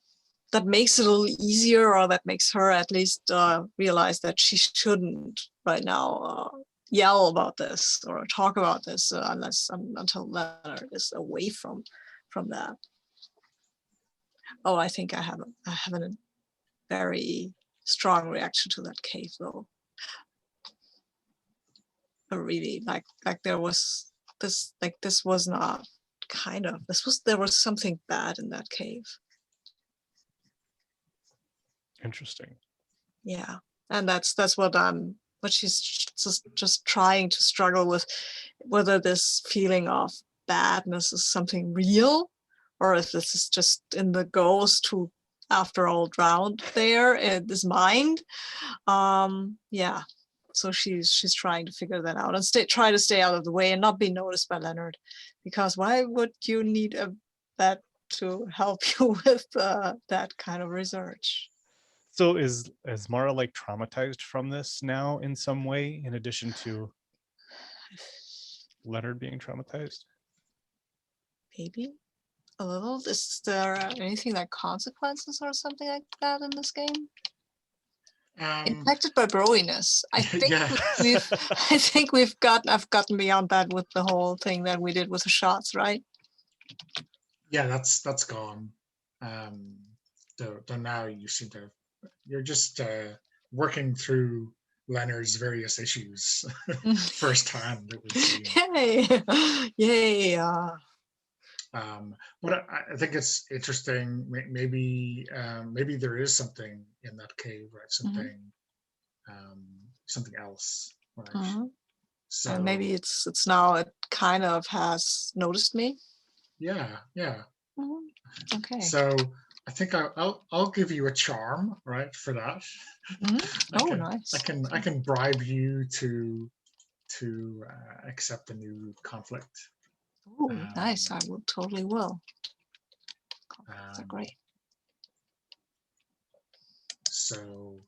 that makes it a little easier, or that makes her at least realize that she shouldn't right now yell about this or talk about this until Leonard is away from that. Oh, I think I have a very strong reaction to that cave, though. But really, like there was this, like this was not kind of there was something bad in that cave. Interesting. Yeah, and that's what she's just trying to struggle with, whether this feeling of badness is something real, or if this is just in the ghost who, after all, drowned there in this mind. Yeah, so she's trying to figure that out and try to stay out of the way and not be noticed by Leonard, because why would you need that to help you with that kind of research? So is Mara like traumatized from this now in some way, in addition to Leonard being traumatized? Maybe a little. Is there anything like consequences or something like that in this game? Impacted by browiness. I think Yeah. I've gotten beyond that with the whole thing that we did with the shots, right? Yeah, that's gone. Though now you seem to, you're just working through Leonard's various issues firsthand, it would seem. Yay! Yay! But I think it's interesting. Maybe there is something in that cave, right? Something something else, right? So and maybe it's now it kind of has noticed me. Yeah. Okay. So I think I'll give you a charm, right, for that. Nice. I can bribe you to accept a new conflict. Oh, nice! I totally will. Conflicts are great. So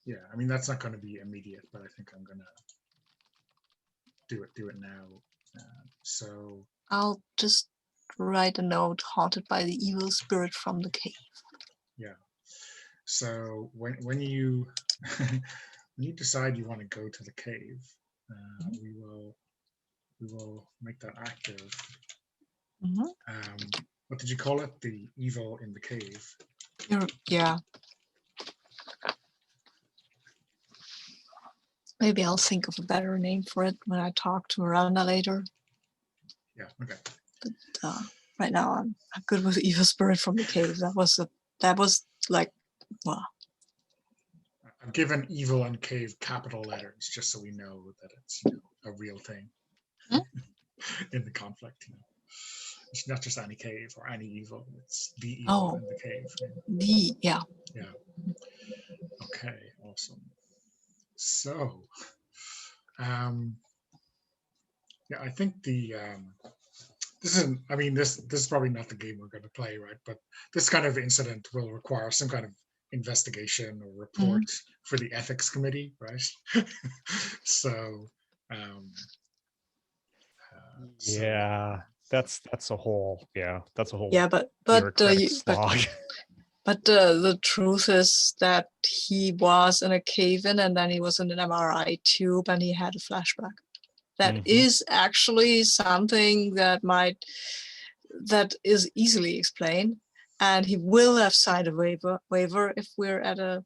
yeah, I mean that's not going to be immediate, but I think I'm gonna do it now. So I'll just write a note: haunted by the evil spirit from the cave. Yeah. So when you when you decide you want to go to the cave, we will make that active. What did you call it? The evil in the cave. Yeah. Maybe I'll think of a better name for it when I talk to Miranda later. Yeah. Okay. But right now I'm good with evil spirit from the cave. That was like, well. I've given evil and cave capital letters just so we know that it's a real thing in the conflict. It's not just any cave or any evil. It's the evil in the cave. Yeah. Okay. Awesome. So, yeah, I think this isn't. I mean, this is probably not the game we're going to play, right? But this kind of incident will require some kind of investigation or report for the ethics committee, right? So, yeah. that's a whole that's a whole Yeah, but bureaucratic slog. But the truth is that he was in a cave-in and then he was in an MRI tube and he had a flashback. That is actually something that is easily explained, and he will have signed a waiver if we're at at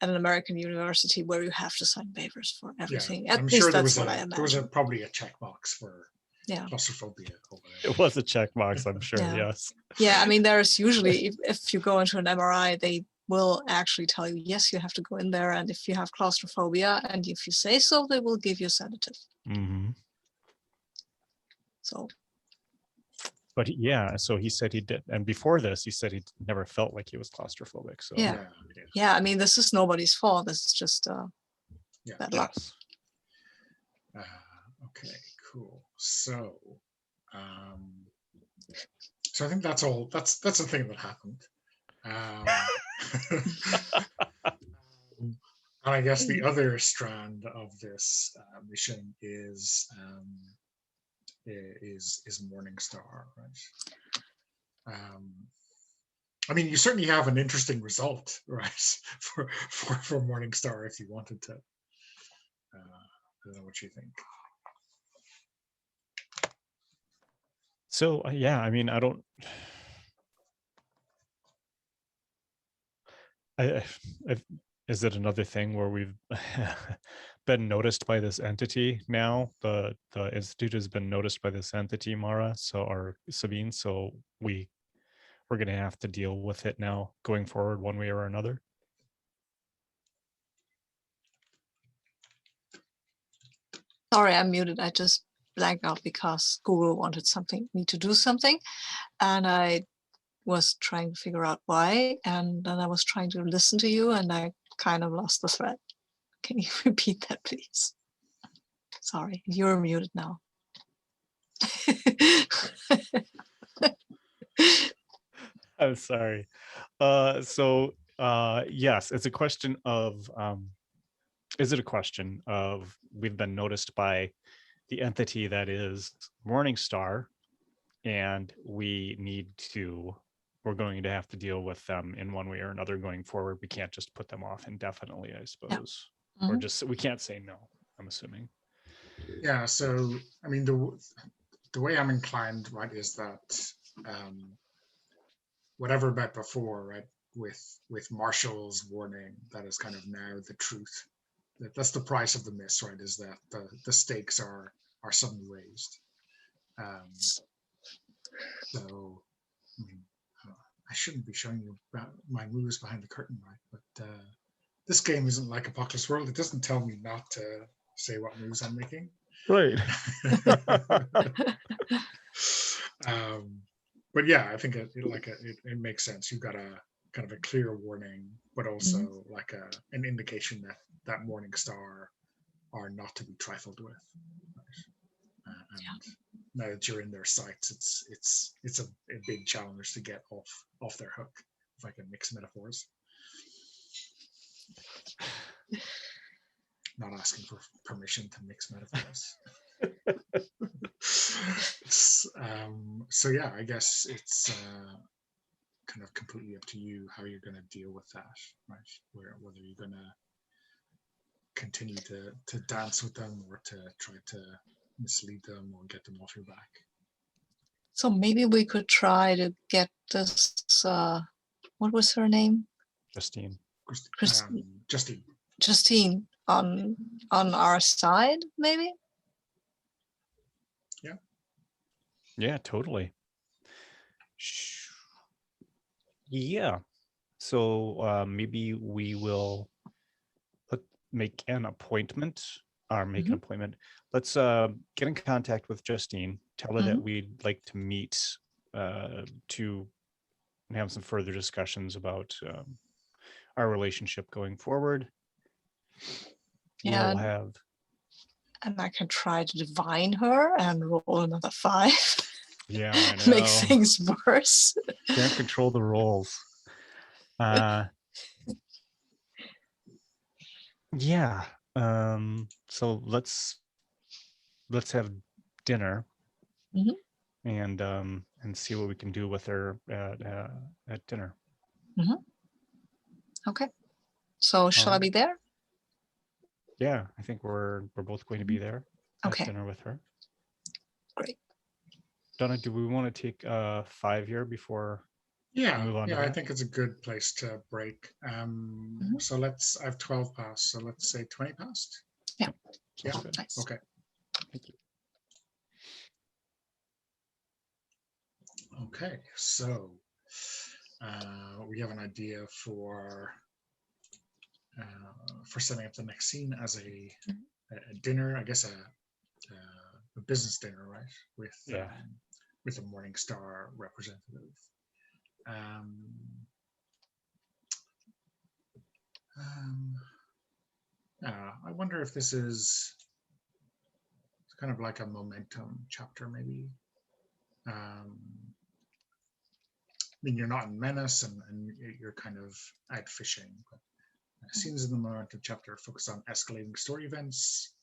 an American university where you have to sign waivers for everything. Yeah, At I'm least sure that's what I there was imagine. probably a checkbox for Yeah. claustrophobia over there. It was a checkbox, I'm sure. Yeah. Yes. Yeah, I mean, there's usually, if you go into an MRI, they will actually tell you, yes, you have to go in there. And if you have claustrophobia and if you say so, they will give you a sedative. So. But yeah, so he said he did. And before this, he said he never felt like he was claustrophobic. So Yeah, I mean, this is nobody's fault. This is just bad luck. Yes. Okay, cool. So, so I think that's all. That's the thing that happened. And I guess the other strand of this mission is Morningstar, right? I mean, you certainly have an interesting result, right, for Morningstar if you wanted to. I don't know what you think. So yeah, I mean, I don't. Is it another thing where we've been noticed by this entity now? The institute has been noticed by this entity, Mara. So or Sabine. So we're going to have to deal with it now going forward, one way or another. Sorry, I'm muted. I just blanked out because Google wanted me to do something, and I was trying to figure out why, and then I was trying to listen to you, and I kind of lost the thread. Can you repeat that, please? Sorry, you're muted now. I'm sorry. Yes, it's a question of is it a question of we've been noticed by the entity that is Morningstar, and we're going to have to deal with them in one way or another going forward. We can't just put them off indefinitely, I suppose. Yeah. Or just we can't say no, I'm assuming. Yeah, so I mean the way I'm inclined, right, is that whatever about before, right, with Marshall's warning, that is kind of now the truth. That's the price of the miss, right? Is that the stakes are suddenly raised. So I shouldn't be showing you my moves behind the curtain, right? But this game isn't like Apocalypse World. It doesn't tell me not to say what moves I'm making. Right. But yeah, I think it makes sense. You've got a kind of a clear warning, but also like an indication that Morningstar are not to be trifled with. Right? And now that you're in their sights, it's a big challenge to get off their hook, if I can mix metaphors. Not asking for permission to mix metaphors. So yeah, I guess it's kind of completely up to you how you're going to deal with that, right? Whether you're going to continue to dance with them or to try to mislead them or get them off your back. So maybe we could try to get this. What was her name? Justine. Justine on our side, maybe. Yeah, totally. Yeah. So maybe we will make an appointment or make an appointment. Let's get in contact with Justine, tell her that we'd like to meet to have some further discussions about our relationship going forward. Yeah. We'll have. And I can try to divine her and roll another 5. Yeah, I know. Make things worse. Can't control the rolls. Yeah. So let's let's have dinner Mhm. and see what we can do with her at dinner. Okay. So shall I be there? Yeah, I think we're both going to be there Okay. at dinner with her. Great. Donna, do we want to take 5 here before Yeah, move on to yeah, I that? think it's a good place to break. So I have 12 past, so let's say 20 past. Yeah. Yeah. Sounds good. Nice. Okay. Thank you. Okay, so we have an idea for setting up the next scene as a dinner, I guess a business dinner, right? Yeah. With a Morningstar representative. I wonder if this is kind of like a momentum chapter, maybe. I mean, you're not in Menace, and you're kind of out fishing, but scenes in the momentum chapter focus on escalating story events.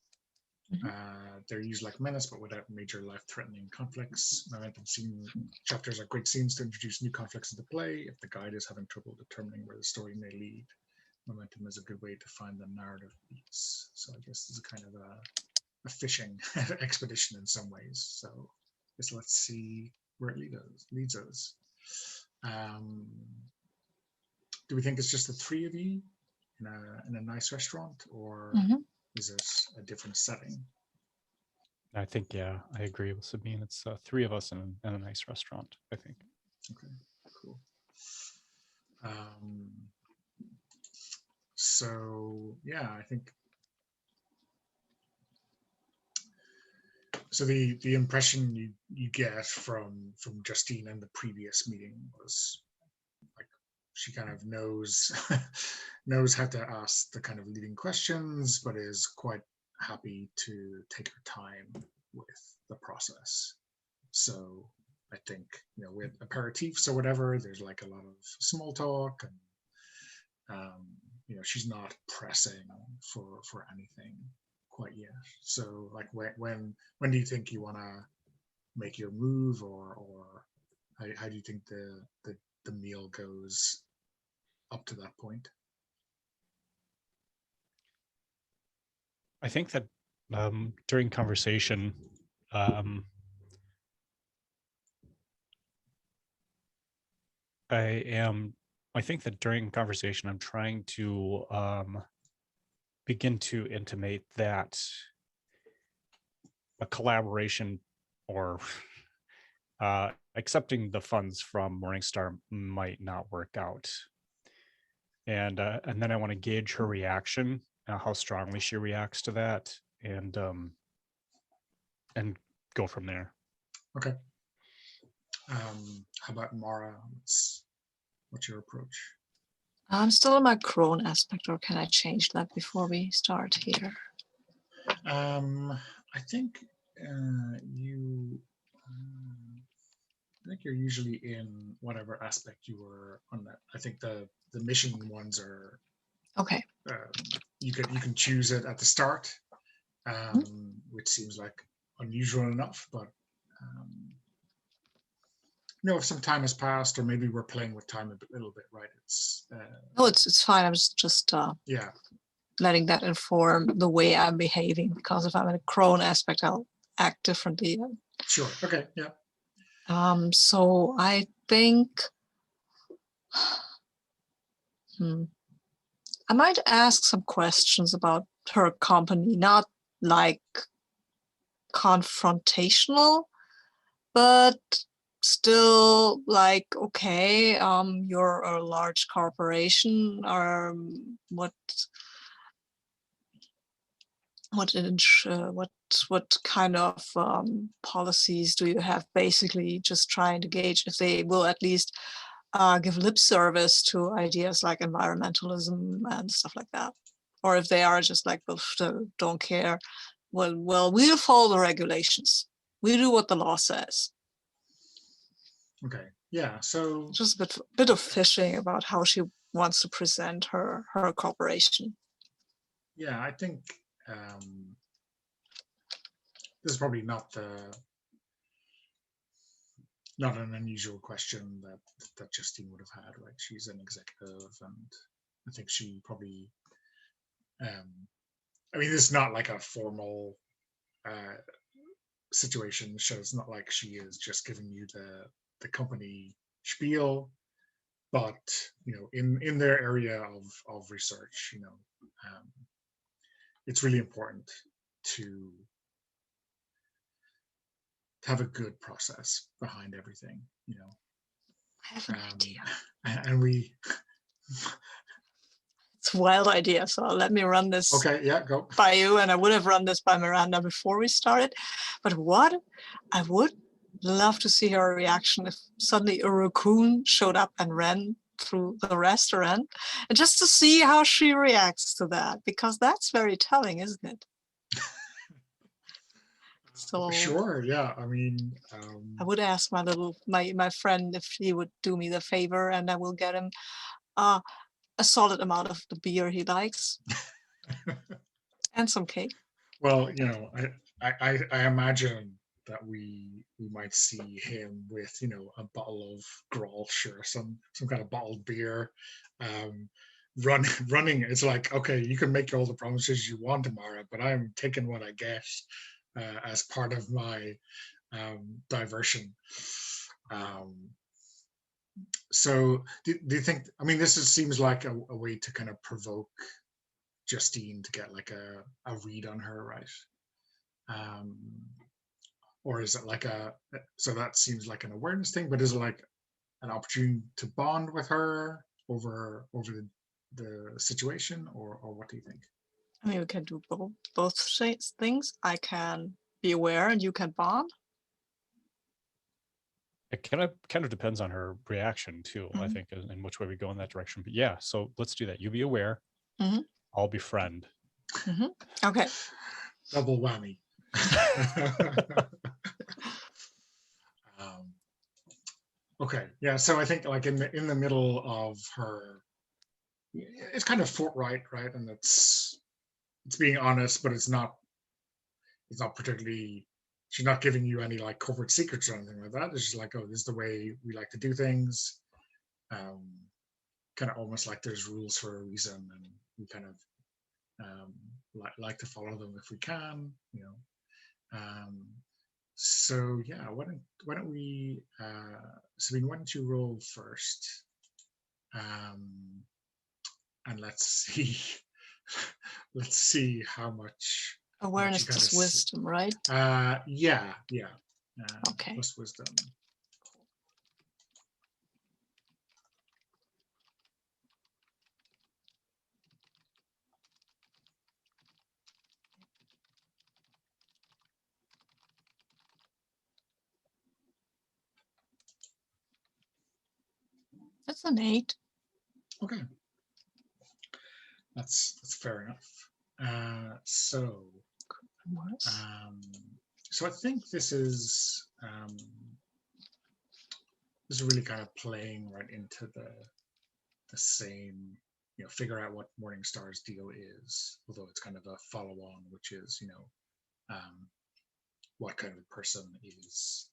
They're used like Menace, but without major life-threatening conflicts. Momentum scene chapters are great scenes to introduce new conflicts into play. If the guide is having trouble determining where the story may lead, momentum is a good way to find the narrative beats. So I guess this is kind of a fishing expedition in some ways. So just let's see where it leads us. Do we think it's just the three of you in a nice restaurant, or is this a different setting? I think, yeah, I agree with Sabine. It's 3 of us in a nice restaurant, I think. Okay, cool. So yeah, I think so. The impression you get from Justine in the previous meeting was like she kind of knows knows how to ask the kind of leading questions, but is quite happy to take her time with the process. So I think, with aperitifs or whatever, there's like a lot of small talk, and she's not pressing for anything quite yet. So like when do you think you want to make your move, or how do you think the meal goes up to that point? I think that during conversation, I think that during conversation, I'm trying to begin to intimate that a collaboration or accepting the funds from Morningstar might not work out. And then I want to gauge her reaction, how strongly she reacts to that, and go from there. Okay. How about Mara? What's your approach? I'm still in my crone aspect, or can I change that before we start here? I think you're usually in whatever aspect you were on that. I think the mission ones are okay. You can choose it at the start, which seems like unusual enough, but if some time has passed, or maybe we're playing with time a little bit, right? No, it's fine. I was just yeah, letting that inform the way I'm behaving, because if I'm in a crone aspect, I'll act differently. sure. Okay, yeah. So I think I might ask some questions about her company, not like confrontational, but still like, okay, you're a large corporation, or what kind of policies do you have? Basically, just trying to gauge if they will at least give lip service to ideas like environmentalism and stuff like that, or if they are just like, don't care. Well, we'll follow the regulations. We do what the law says. Okay, yeah. So Just a bit of fishing about how she wants to present her corporation. Yeah, I think this is probably not an unusual question that Justine would have had, right? She's an executive, and I think she probably, I mean, this is not like a formal situation. So it's not like she is just giving you the company spiel, but in their area of research, it's really important to have a good process behind everything, I have an idea. and we It's a wild idea. So let me run this okay, yeah, go. by you. And I would have run this by Miranda before we started. But what I would love to see her reaction if suddenly a raccoon showed up and ran through the restaurant, and just to see how she reacts to that, because that's very telling, isn't it? So Sure, yeah. I mean, I would ask my friend if he would do me the favor, and I will get him a solid amount of the beer he likes and some cake. well, I imagine that we might see him with a bottle of Grolsch or some kind of bottled beer, um, running. It's like, okay, you can make all the promises you want tomorrow, but I'm taking what I get as part of my diversion. So do you think? I mean, seems like a way to kind of provoke Justine to get like a read on her, right? Or is it like so that seems like an awareness thing, but is it like an opportunity to bond with her over the situation, or what do you think? I mean, we can do both things. I can be aware and you can bond. It kind of depends on her reaction too, I think, in which way we go in that direction. But yeah, so let's do that. You be aware. I'll befriend. Okay. Double whammy. Okay, yeah. So I think like in the middle of her, it's kind of forthright, right? And it's being honest, but it's not particularly. She's not giving you any like covert secrets or anything like that. It's just like, oh, this is the way we like to do things. Kind of almost like there's rules for a reason, and we kind of like to follow them if we can, So yeah, why don't we, Sabine, why don't you roll first, and let's see, how much Awareness plus wisdom, right? Yeah. Okay. Plus wisdom. That's an 8. Okay, that's fair enough. So I think this is really kind of playing right into the same, figure out what Morningstar's deal is, although it's kind of a follow-on, which is, what kind of person is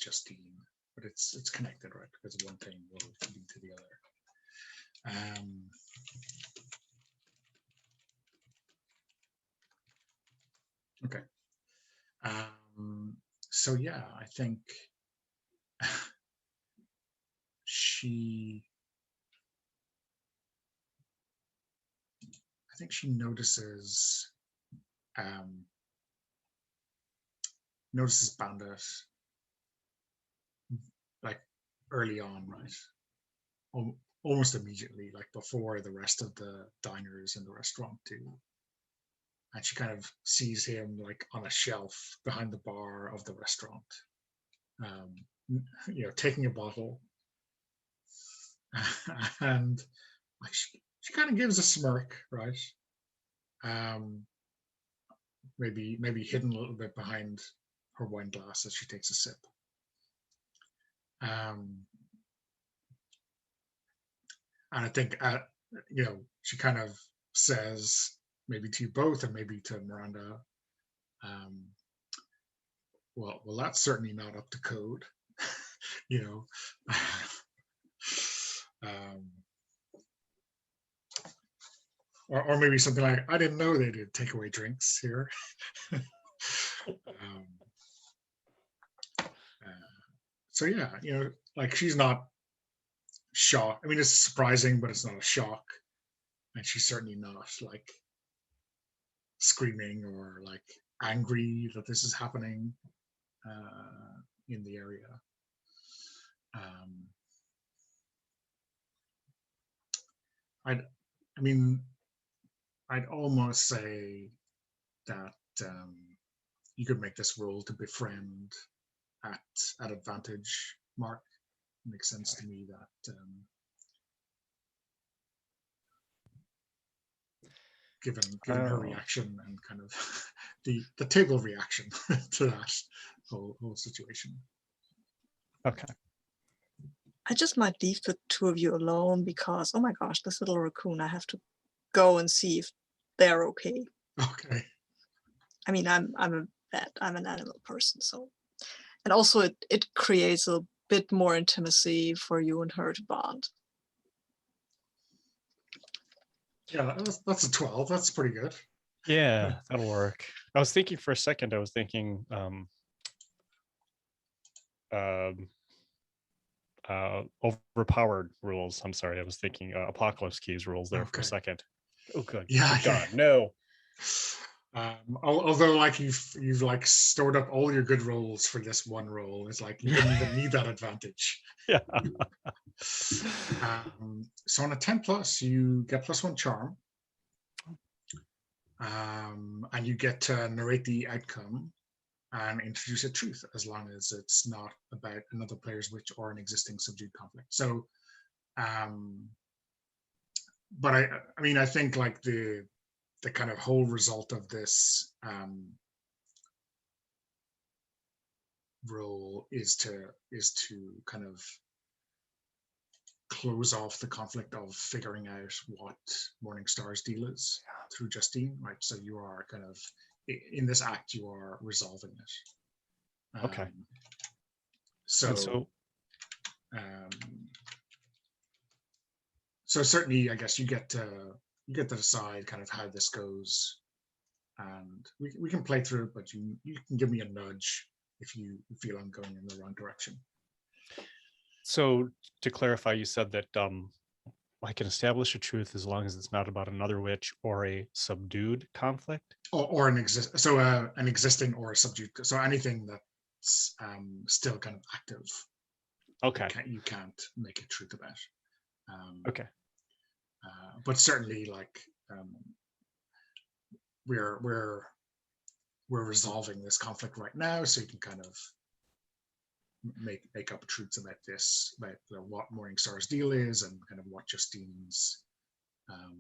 Justine, but it's connected, right? Because one thing will lead to the other. Okay. So yeah, I think she notices Bandit like early on, right? Almost immediately, like before the rest of the diners in the restaurant do. And she kind of sees him like on a shelf behind the bar of the restaurant, taking a bottle, and like she kind of gives a smirk, right? Maybe hidden a little bit behind her wine glass as she takes a sip. And I think, she kind of says, maybe to you both and maybe to Miranda, well, that's certainly not up to code, you know. um, or maybe something like, I didn't know they did takeaway drinks here. um, so yeah, like she's not shocked. I mean, it's surprising, but it's not a shock, and she's certainly not like screaming or like angry that this is happening in the area. Um, I mean, I'd almost say that you could make this roll to befriend at advantage, Mark. It makes sense to me that given her reaction and kind of the table reaction to that whole situation. Okay. I just might leave the two of you alone because, oh my gosh, this little raccoon, I have to go and see if they're okay. Okay. I mean, I'm a vet, I'm an animal person, so. And also it creates a bit more intimacy for you and her to bond. Yeah, that's a 12. That's pretty good. Yeah, that'll work. I was thinking for a second, overpowered rules. I'm sorry, I was thinking apocalypse keys rules there for a second. Oh, good. Yeah. Good God, no. Although like you've like stored up all your good rolls for this one roll, it's like you didn't even need that advantage. Yeah. So on a 10 plus, you get +1 charm, and you get to narrate the outcome and introduce a truth, as long as it's not about another player's witch or an existing subdued conflict. So, but I mean, I think like the kind of whole result of this role is to kind of close off the conflict of figuring out what Morningstar's deal is through Justine, right? So you are kind of in this act, you are resolving it. Okay. So certainly, I guess you get to decide kind of how this goes, and we can play through it, but you can give me a nudge if you feel I'm going in the wrong direction. So to clarify, you said that I can establish a truth as long as it's not about another witch or a subdued conflict, or an existing or a subdued. So anything that's still kind of active. Okay. You can't make a truth about. Okay. But certainly, like we're resolving this conflict right now, so you can kind of make up truths about this, about what Morningstar's deal is, and kind of what Justine's kind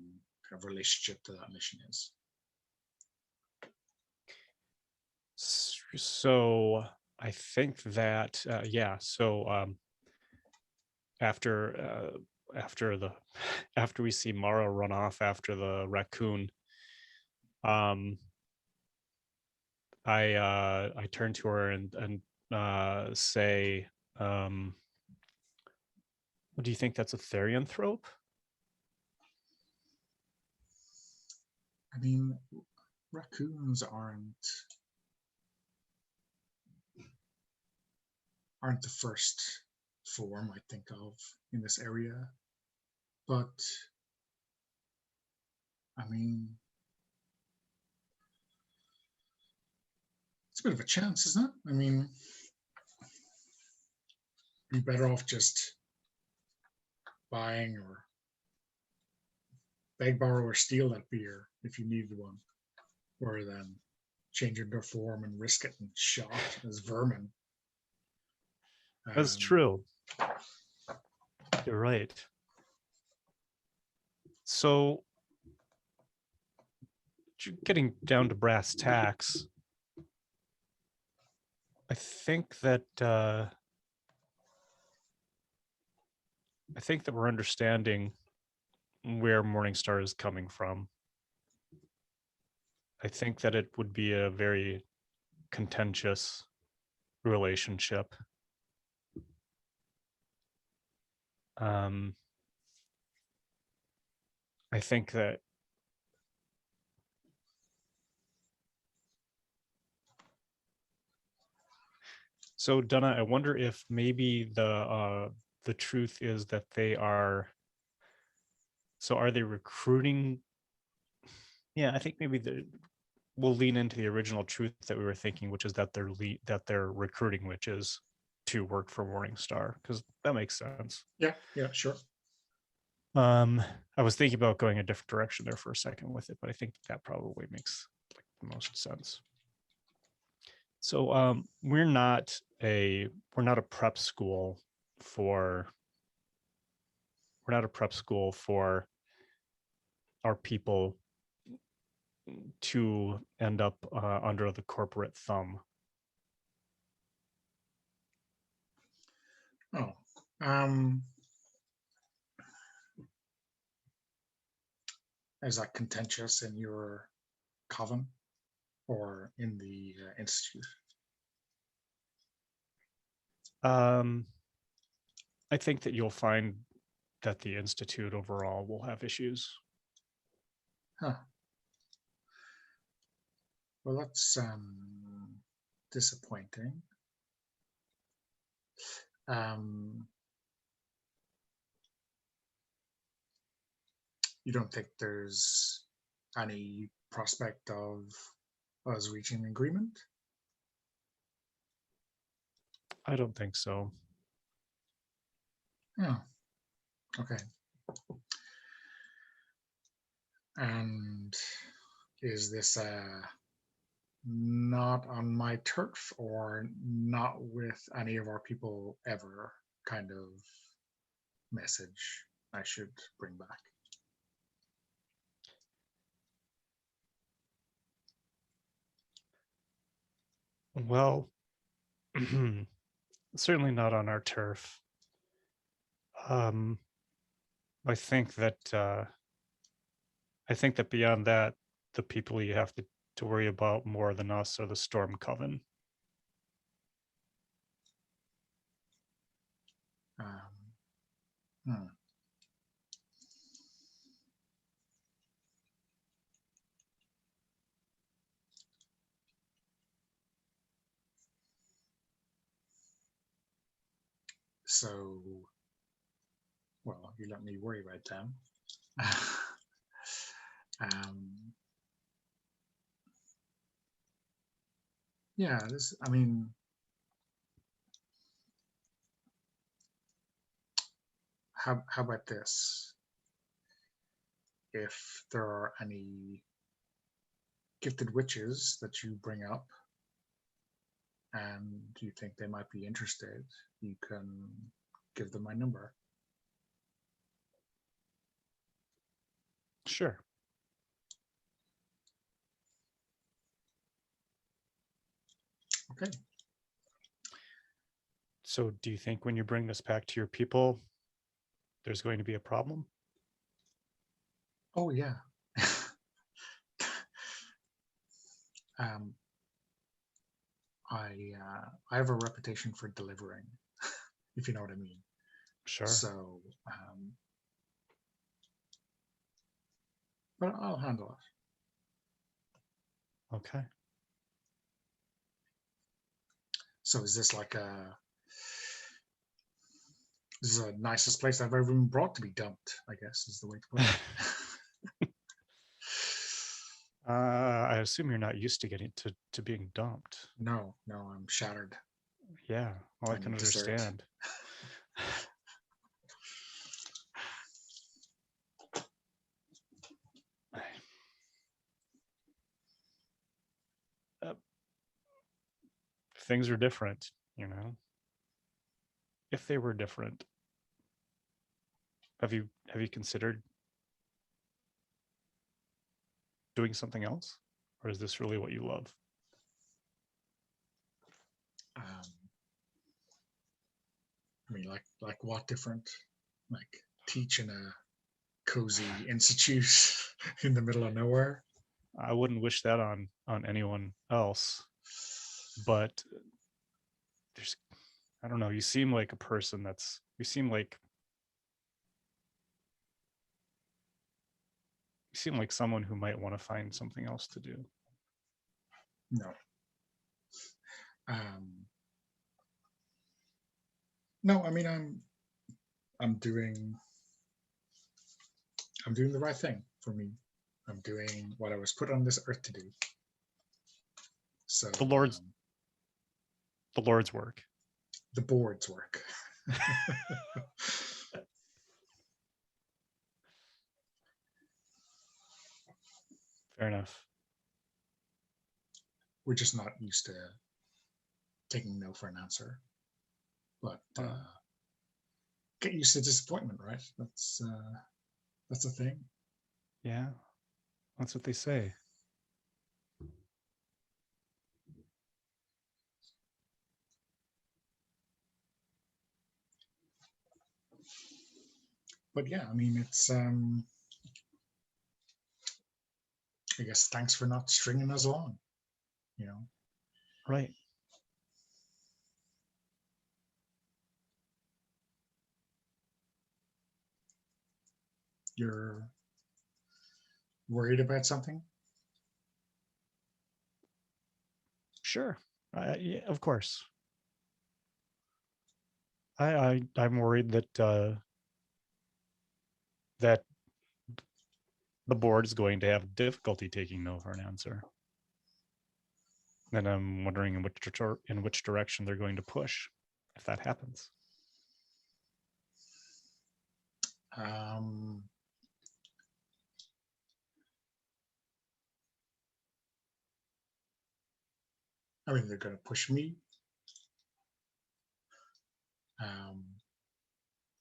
of relationship to that mission is. So I think that So after we see Mara run off after the raccoon, I turn to her and say, do you think that's a therianthrope? I mean, raccoons aren't the first form I think of in this area, but I mean, it's a bit of a chance, isn't it? I mean, be better off just buying or beg, borrow, or steal that beer if you needed one, rather than changing their form and risk getting shot as vermin. That's true. You're right. So, getting down to brass tacks, I think that we're understanding where Morningstar is coming from. I think that it would be a very contentious relationship. I think that so Donna, I wonder if maybe the truth is that they are, so are they recruiting? Yeah, I think maybe we'll lean into the original truth that we were thinking, which is that they're recruiting witches to work for Morningstar, because that makes sense. Yeah, sure. I was thinking about going a different direction there for a second with it, but I think that probably makes like the most sense. So we're not a prep school for our people to end up under the corporate thumb. Oh, is that contentious in your coven or in the institute? I think that you'll find that the institute overall will have issues. Huh. Well, that's disappointing. You don't think there's any prospect of us reaching an agreement? I don't think so. Oh, okay. And is this not on my turf or not with any of our people ever kind of message I should bring back? Well, certainly not on our turf. I think that beyond that, the people you have to worry about more than us are the Storm Coven. Hmm. So, well, you let me worry about them. Yeah, I mean, how about this? If there are any gifted witches that you bring up and you think they might be interested, you can give them my number. Sure. Okay. So do you think when you bring this back to your people, there's going to be a problem? Oh, yeah. um, I have a reputation for delivering, if you know what I mean. Sure. So, but I'll handle it. Okay. So is this like this is the nicest place I've ever been brought to be dumped, I guess is the way to put it. I assume you're not used to getting to being dumped. No, I'm shattered. Yeah, well, I can need dessert. understand. Things are different, you know. If they were different, have you considered doing something else, or is this really what you love? I mean, like what different? Like teach in a cozy institute in the middle of nowhere? I wouldn't wish that on anyone else, but there's, I don't know, you seem like a person you seem like someone who might want to find something else to do. No. Um, no, I mean, I'm doing the right thing for me. I'm doing what I was put on this earth to do. So The Lord's work. The board's work. Fair enough. We're just not used to taking no for an answer. But get used to disappointment, right? That's a thing. Yeah, that's what they say. But yeah, I mean, it's I guess thanks for not stringing us along, you know. Right. You're worried about something? Sure. Yeah, of course. I'm worried that that the board is going to have difficulty taking no for an answer. And I'm wondering in which direction they're going to push if that happens. I mean, they're going to push me.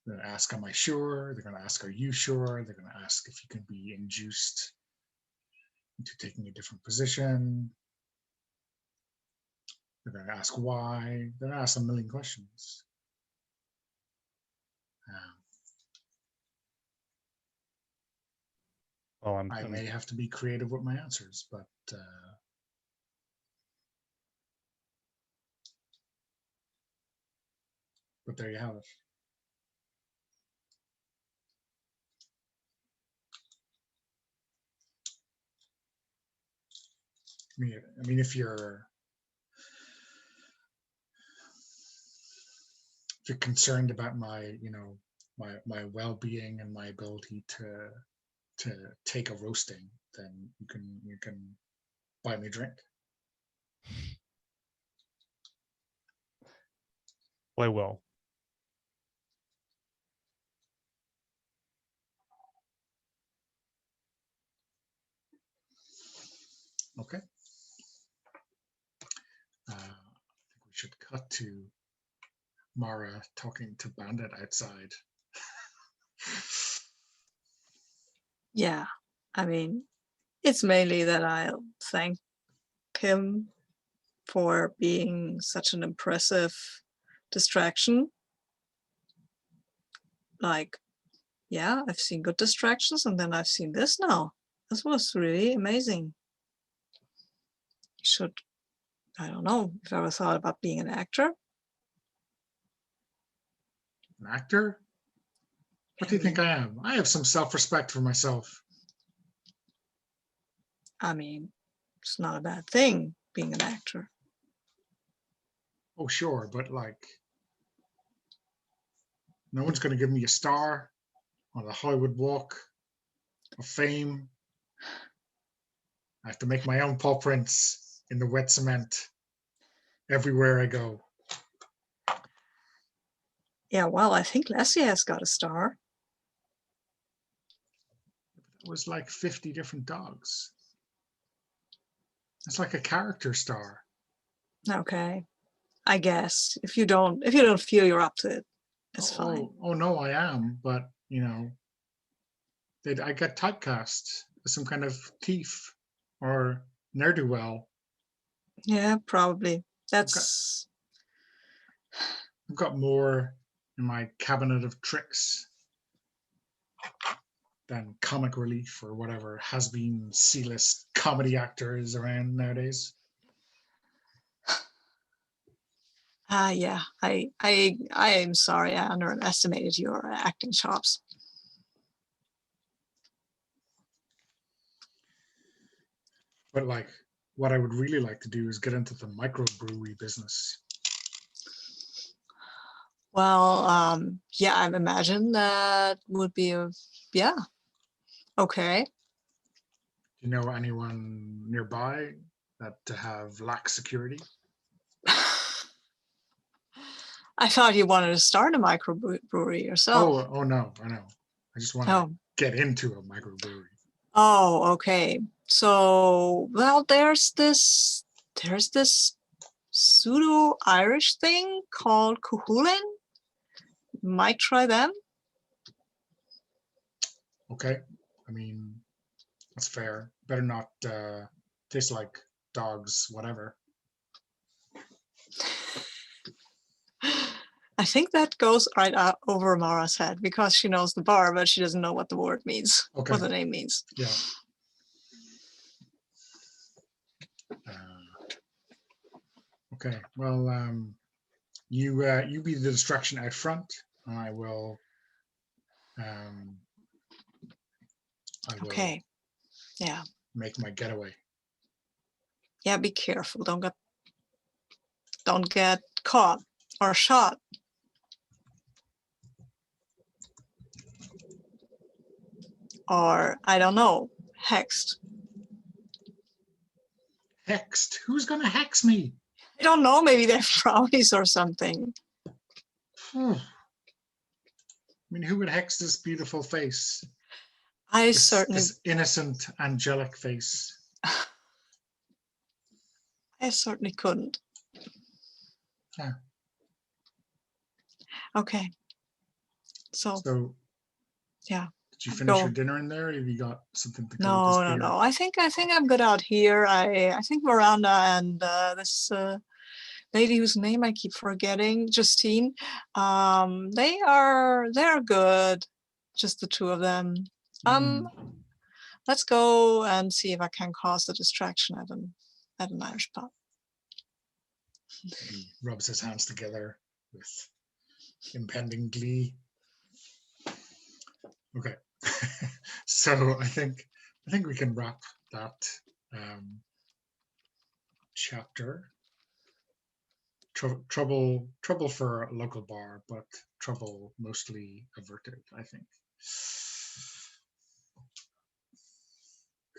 They're going to ask, am I sure? They're going to ask, are you sure? They're going to ask if you can be induced into taking a different position. They're going to ask why. They're going to ask a million questions. Well, I may have to be creative with my answers, but there you have it. I mean, if you're concerned about my, my well-being and my ability to take a roasting, then you can buy me a drink. I will. Okay. I think we should cut to Mara talking to Bandit outside. Yeah, I mean, it's mainly that I'll thank him for being such an impressive distraction. Like, yeah, I've seen good distractions, and then I've seen this now. This was really amazing. You should, I don't know, if I ever thought about being an actor. An actor? What do you think I am? I have some self-respect for myself. I mean, it's not a bad thing being an actor. Oh, sure, but like, no one's going to give me a star on the Hollywood Walk of Fame. I have to make my own paw prints in the wet cement everywhere I go. Yeah, well, I think Leslie has got a star. It was like 50 different dogs. It's like a character star. Okay, I guess if you don't feel you're up to it, it's fine. Oh no, I am, but I got typecast as some kind of thief or ne'er-do-well. Yeah, probably. I've got more in my cabinet of tricks than comic relief or whatever has been C-list comedy actors around nowadays. Yeah, I am sorry. I underestimated your acting chops. But like, what I would really like to do is get into the microbrewery business. Well, yeah, I imagine that would be yeah. Okay. Do you know anyone nearby that have lax security? I thought you wanted to start a microbrewery yourself. Oh no, I know. I just want to Oh. get into a microbrewery. Oh, okay. So, well, there's this pseudo Irish thing called Cuchulainn. Might try them. Okay, I mean, that's fair. Better not taste like dogs, whatever. I think that goes right over Mara's head because she knows the bar, but she doesn't know what the word means, Okay. what the name means. Yeah. Okay. Well, you be the distraction out front, and I will. Okay. Yeah. Make my getaway. Yeah. Be careful. Don't get caught or shot. Or I don't know, hexed. Hexed? Who's gonna hex me? I don't know. Maybe they're brownies or something. I mean, who would hex this beautiful face? Certainly. This innocent, angelic face. I certainly couldn't. Yeah. Okay. So yeah. Did you finish your dinner in there? Or have you got something to go with this beer? No. I think I'm good out here. I think Miranda and this lady whose name I keep forgetting, Justine. They're good. Just the two of them. Let's go and see if I can cause a distraction at an Irish pub. He rubs his hands together with impending glee. Okay. So I think we can wrap that chapter. Trouble for a local bar, but trouble mostly averted, I think.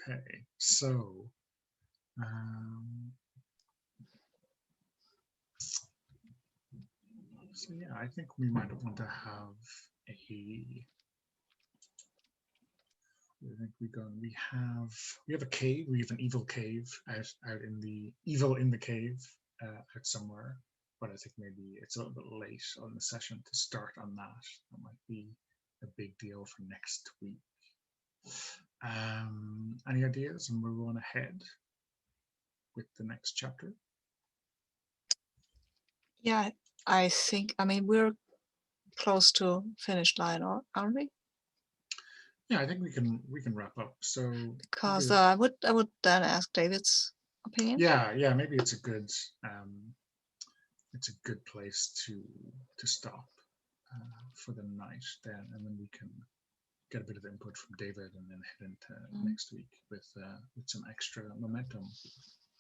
Okay, so yeah, I think we might want to have a. We have a cave. We have an evil cave out in the cave out somewhere. But I think maybe it's a little bit late on the session to start on that. That might be a big deal for next week. Any ideas on where we want to head with the next chapter? Yeah, I think. I mean, we're close to finish line, aren't we? Yeah, I think we can wrap up. So because I would then ask David's opinion. Yeah, maybe it's a good place to stop for the night then, and then we can get a bit of input from David and then head into next week with some extra momentum.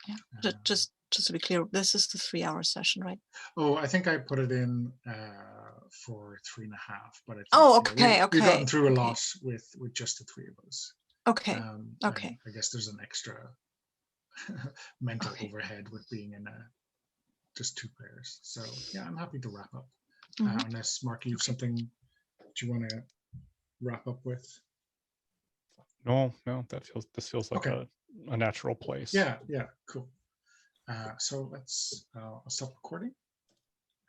Yeah, just to be clear, this is the 3-hour session, right? Oh, I think I put it in for 3.5, but I think, we've gotten through a lot with just the three of us. Okay. I guess there's an extra mental overhead with being in just 2 players. So yeah, I'm happy to wrap up. Unless Mark, you have something that you want to wrap up with? No, this feels like a natural place. Yeah, cool. So let's I'll stop recording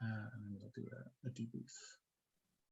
and then we'll do a debrief.